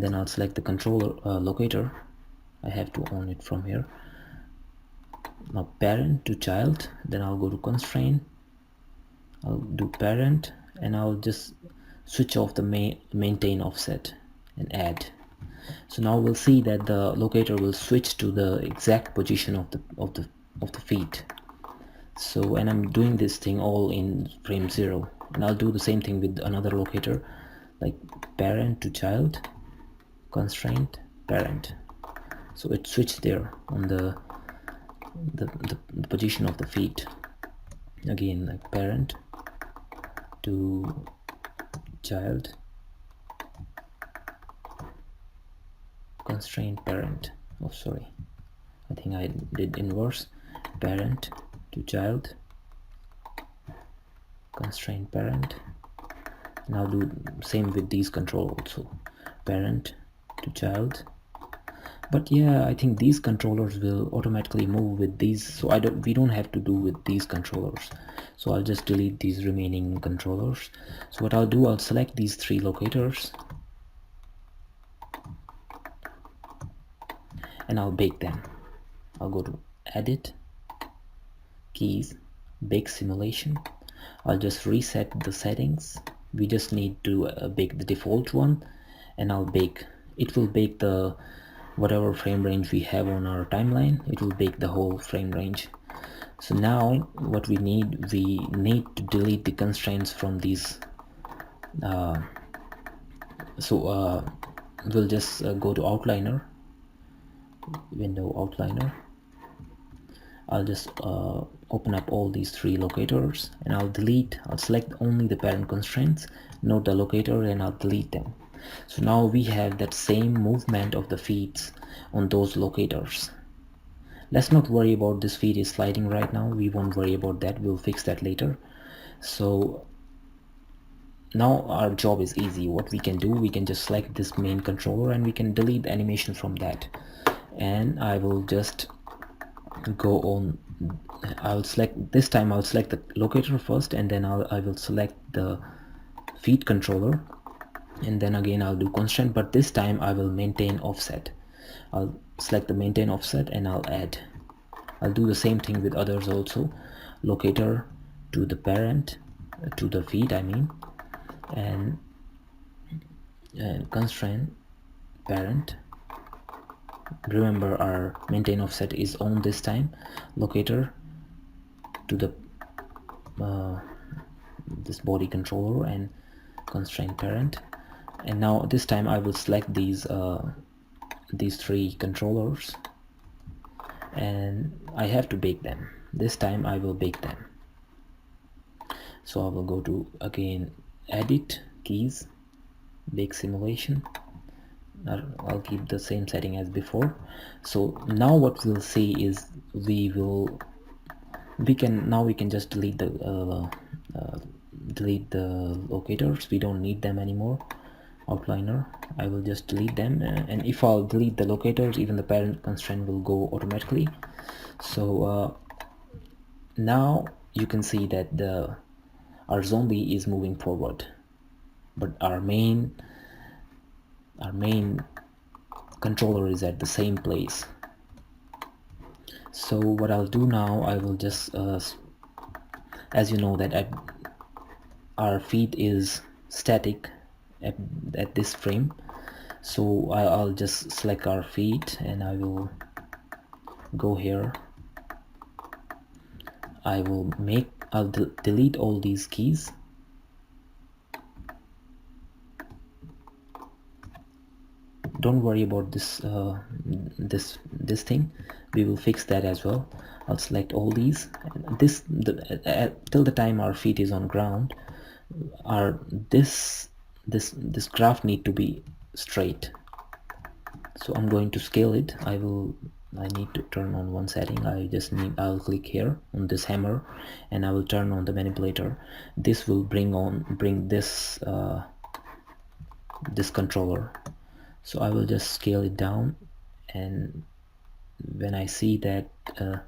then I'll select the controller locator. I have to own it from here. Now parent to child, then I'll go to constraint, I'll do parent, and I'll just switch off the maintain offset and add. So now we'll see that the locator will switch to the exact position of the feet. So, and I'm doing this thing all in frame 0, and I'll do the same thing with another locator, like parent to child, constraint, parent. So it switched there on the position of the feet. Again, like parent to child, constraint, parent. Oh, sorry, I think I did inverse. Parent to child, constraint, parent. Now do same with these control also, parent to child. But yeah, I think these controllers will automatically move with these, so we don't have to do with these controllers. So I'll just delete these remaining controllers. So what I'll do, I'll select these 3 locators and I'll bake them. I'll go to edit, keys, bake simulation. I'll just reset the settings. We just need to bake the default one, and I'll bake. It will bake the whatever frame range we have on our timeline. It will bake the whole frame range. So now what we need to delete the constraints from these. We'll just go to outliner, window outliner. I'll just open up all these 3 locators, and I'll select only the parent constraints, note the locator, and I'll delete them. So now we have that same movement of the feet on those locators. Let's not worry about this feet is sliding right now. We won't worry about that. We'll fix that later. So now our job is easy. What we can do, we can just select this main controller and we can delete the animation from that. And I will just go on. I'll select this time. I'll select the locator first, and then I will select the feet controller, and then again I'll do constraint, but this time I will maintain offset. I'll select the maintain offset, and I'll do the same thing with others also. Locator to the parent, to the feed I mean, and constraint parent. Remember our maintain offset is on this time. Locator to the this body controller and constraint parent. And now this time I will select these three controllers, and I have to bake them. This time I will bake them. So I will go to again edit keys, bake simulation. I'll keep the same setting as before. So now what we'll see is we can just delete the locators. We don't need them anymore. Outliner, I will just delete them, and if I'll delete the locators, even the parent constraint will go automatically. So now you can see that our zombie is moving forward, but our main controller is at the same place. So what I'll do now, I will just as you know that our feed is static at this frame, so I'll just select our feed and I will go here. I'll delete all these keys. Don't worry about this this thing, we will fix that as well. I'll select all these. Till the time our feet is on ground, this graph need to be straight. So I'm going to scale it. I need to turn on one setting. I'll click here on this hammer and I will turn on the manipulator. This will bring this this controller. So I will just scale it down, and when I see that the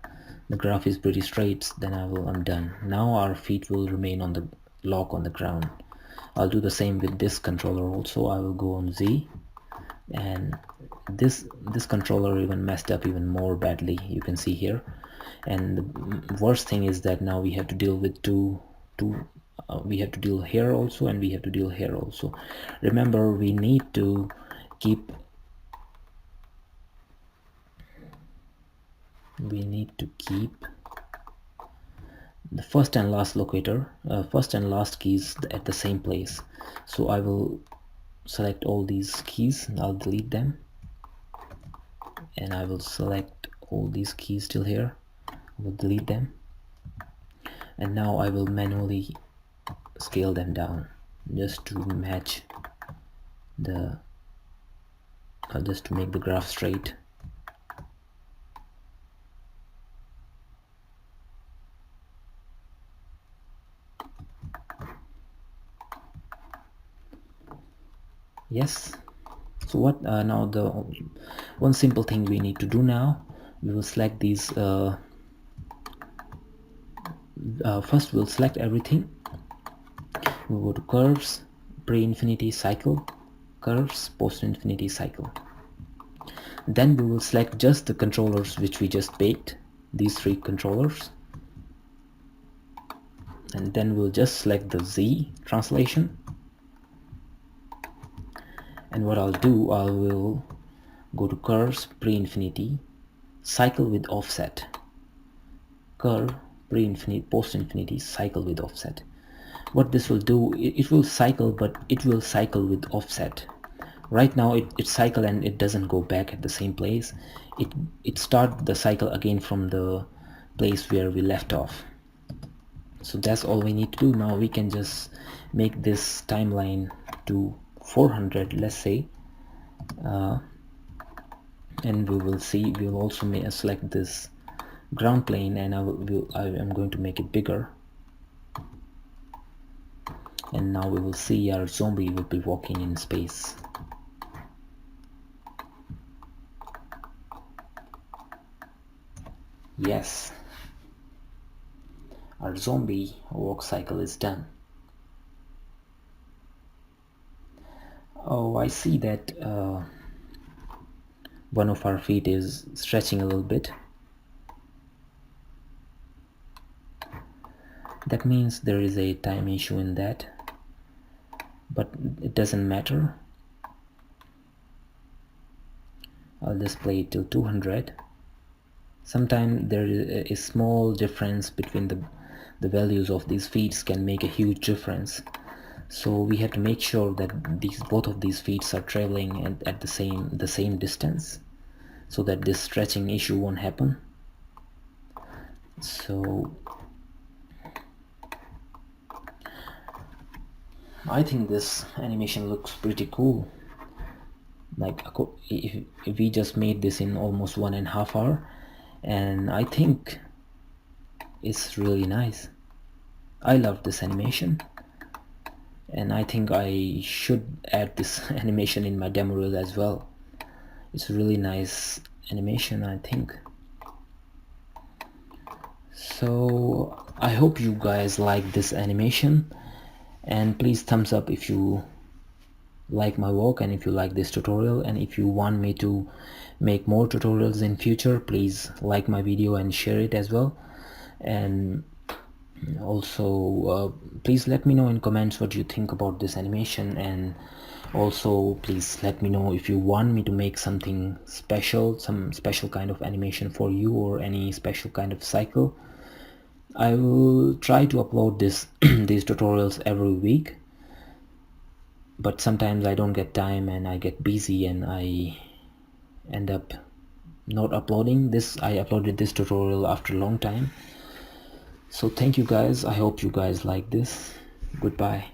graph is pretty straight, then I'm done. Now our feet will remain on the lock on the ground. I'll do the same with this controller also. I will go on Z, and this controller even messed up even more badly, you can see here. And the worst thing is that now we have to deal with we have to deal here also, and we have to deal here also. Remember, we need to keep the first and last first and last keys at the same place. So I will select all these keys and I'll delete them, and I will select all these keys still here. I will delete them, and now I will manually scale them down just to match just to make the graph straight. Yes. So what now, the one simple thing we need to do now, we will select these first we'll select everything. We'll go to curves, pre-infinity cycle, curves, post-infinity cycle. Then we will select just the controllers which we just baked, these three controllers, and then we'll just select the Z translation. And what I'll do, I will go to curves, pre-infinity, cycle with offset, curve, pre-infinity, post-infinity, cycle with offset. What this will do, it will cycle, but it will cycle with offset. Right now it cycle and it doesn't go back at the same place. It start the cycle again from the place where we left off. So that's all we need to do. Now we can just make this timeline to 400, let's say, and we will see. We will also select this ground plane, and I am going to make it bigger. And now we will see our zombie will be walking in space. Yes, our zombie walk cycle is done. Oh, I see that one of our feet is stretching a little bit. That means there is a time issue in that, but it doesn't matter. I'll just play it till 200. Sometimes there is a small difference between the values of these feet can make a huge difference. So we have to make sure that both of these feet are traveling at the same distance, so that this stretching issue won't happen. So I think this animation looks pretty cool. Like if we just made this in almost 1.5 hours, and I think it's really nice. I love this animation, and I think I should add this animation in my demo reel as well. It's a really nice animation, I think. So I hope you guys like this animation, and please thumbs up if you like my work and if you like this tutorial, and if you want me to make more tutorials in future, please like my video and share it as well. And also please let me know in comments what you think about this animation, and also please let me know if you want me to make something special, some special kind of animation for you, or any special kind of cycle. I will try to upload these tutorials every week, but sometimes I don't get time and I get busy and I end up not uploading this. I uploaded this tutorial after a long time. So thank you guys. I hope you guys like this. Goodbye.